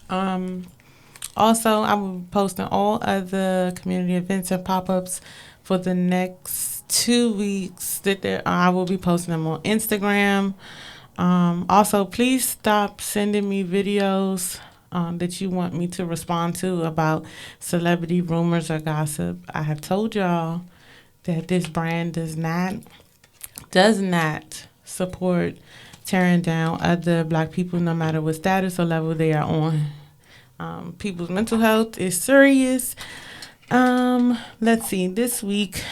Also, I will be posting all other community events and pop-ups for the next 2 weeks. I will be posting them on Instagram. Also, please stop sending me videos that you want me to respond to about celebrity rumors or gossip. I have told y'all that this brand does not support tearing down other Black people, no matter what status or level they are on. People's mental health is serious. Let's see. This week,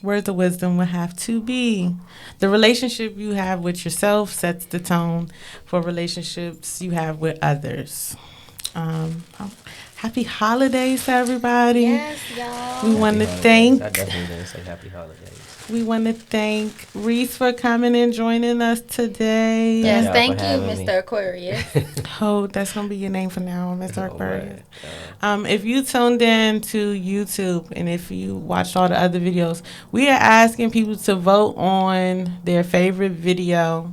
words of wisdom will have to be the relationship you have with yourself sets the tone for relationships you have with others. Happy holidays to everybody. Yes, y'all. We want to thank. I definitely didn't say happy holidays. We want to thank Reese for coming and joining us today. Yes, thank you, Mr. Aquarius. Oh, that's going to be your name from now on, Mr. Aquarius. If you tuned in to YouTube and if you watched all the other videos, we are asking people to vote on their favorite video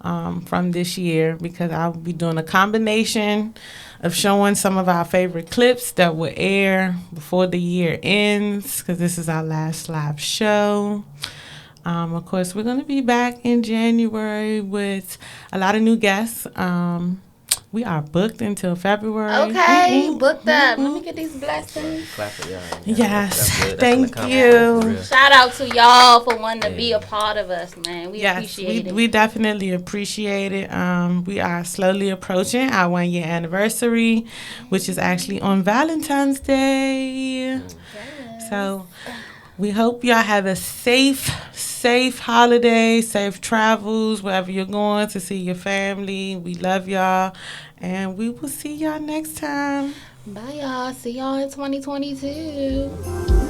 from this year, because I will be doing a combination of showing some of our favorite clips that will air before the year ends, because this is our last live show. Of course, we're going to be back in January with a lot of new guests. We are booked until February. Okay, booked up. Let me get these blessings. Clap for y'all. Yes, That's good. thank That's an you. accomplishment, for real. Shout out to y'all for wanting to be a part of us, man. We Yes, appreciate it. we definitely appreciate it. We are slowly approaching our 1 year anniversary, which is actually on Valentine's Day. Yes. So we hope y'all have a safe holiday, safe travels, wherever you're going to see your family. We love y'all, and we will see y'all next time. Bye, y'all. See y'all in 2022.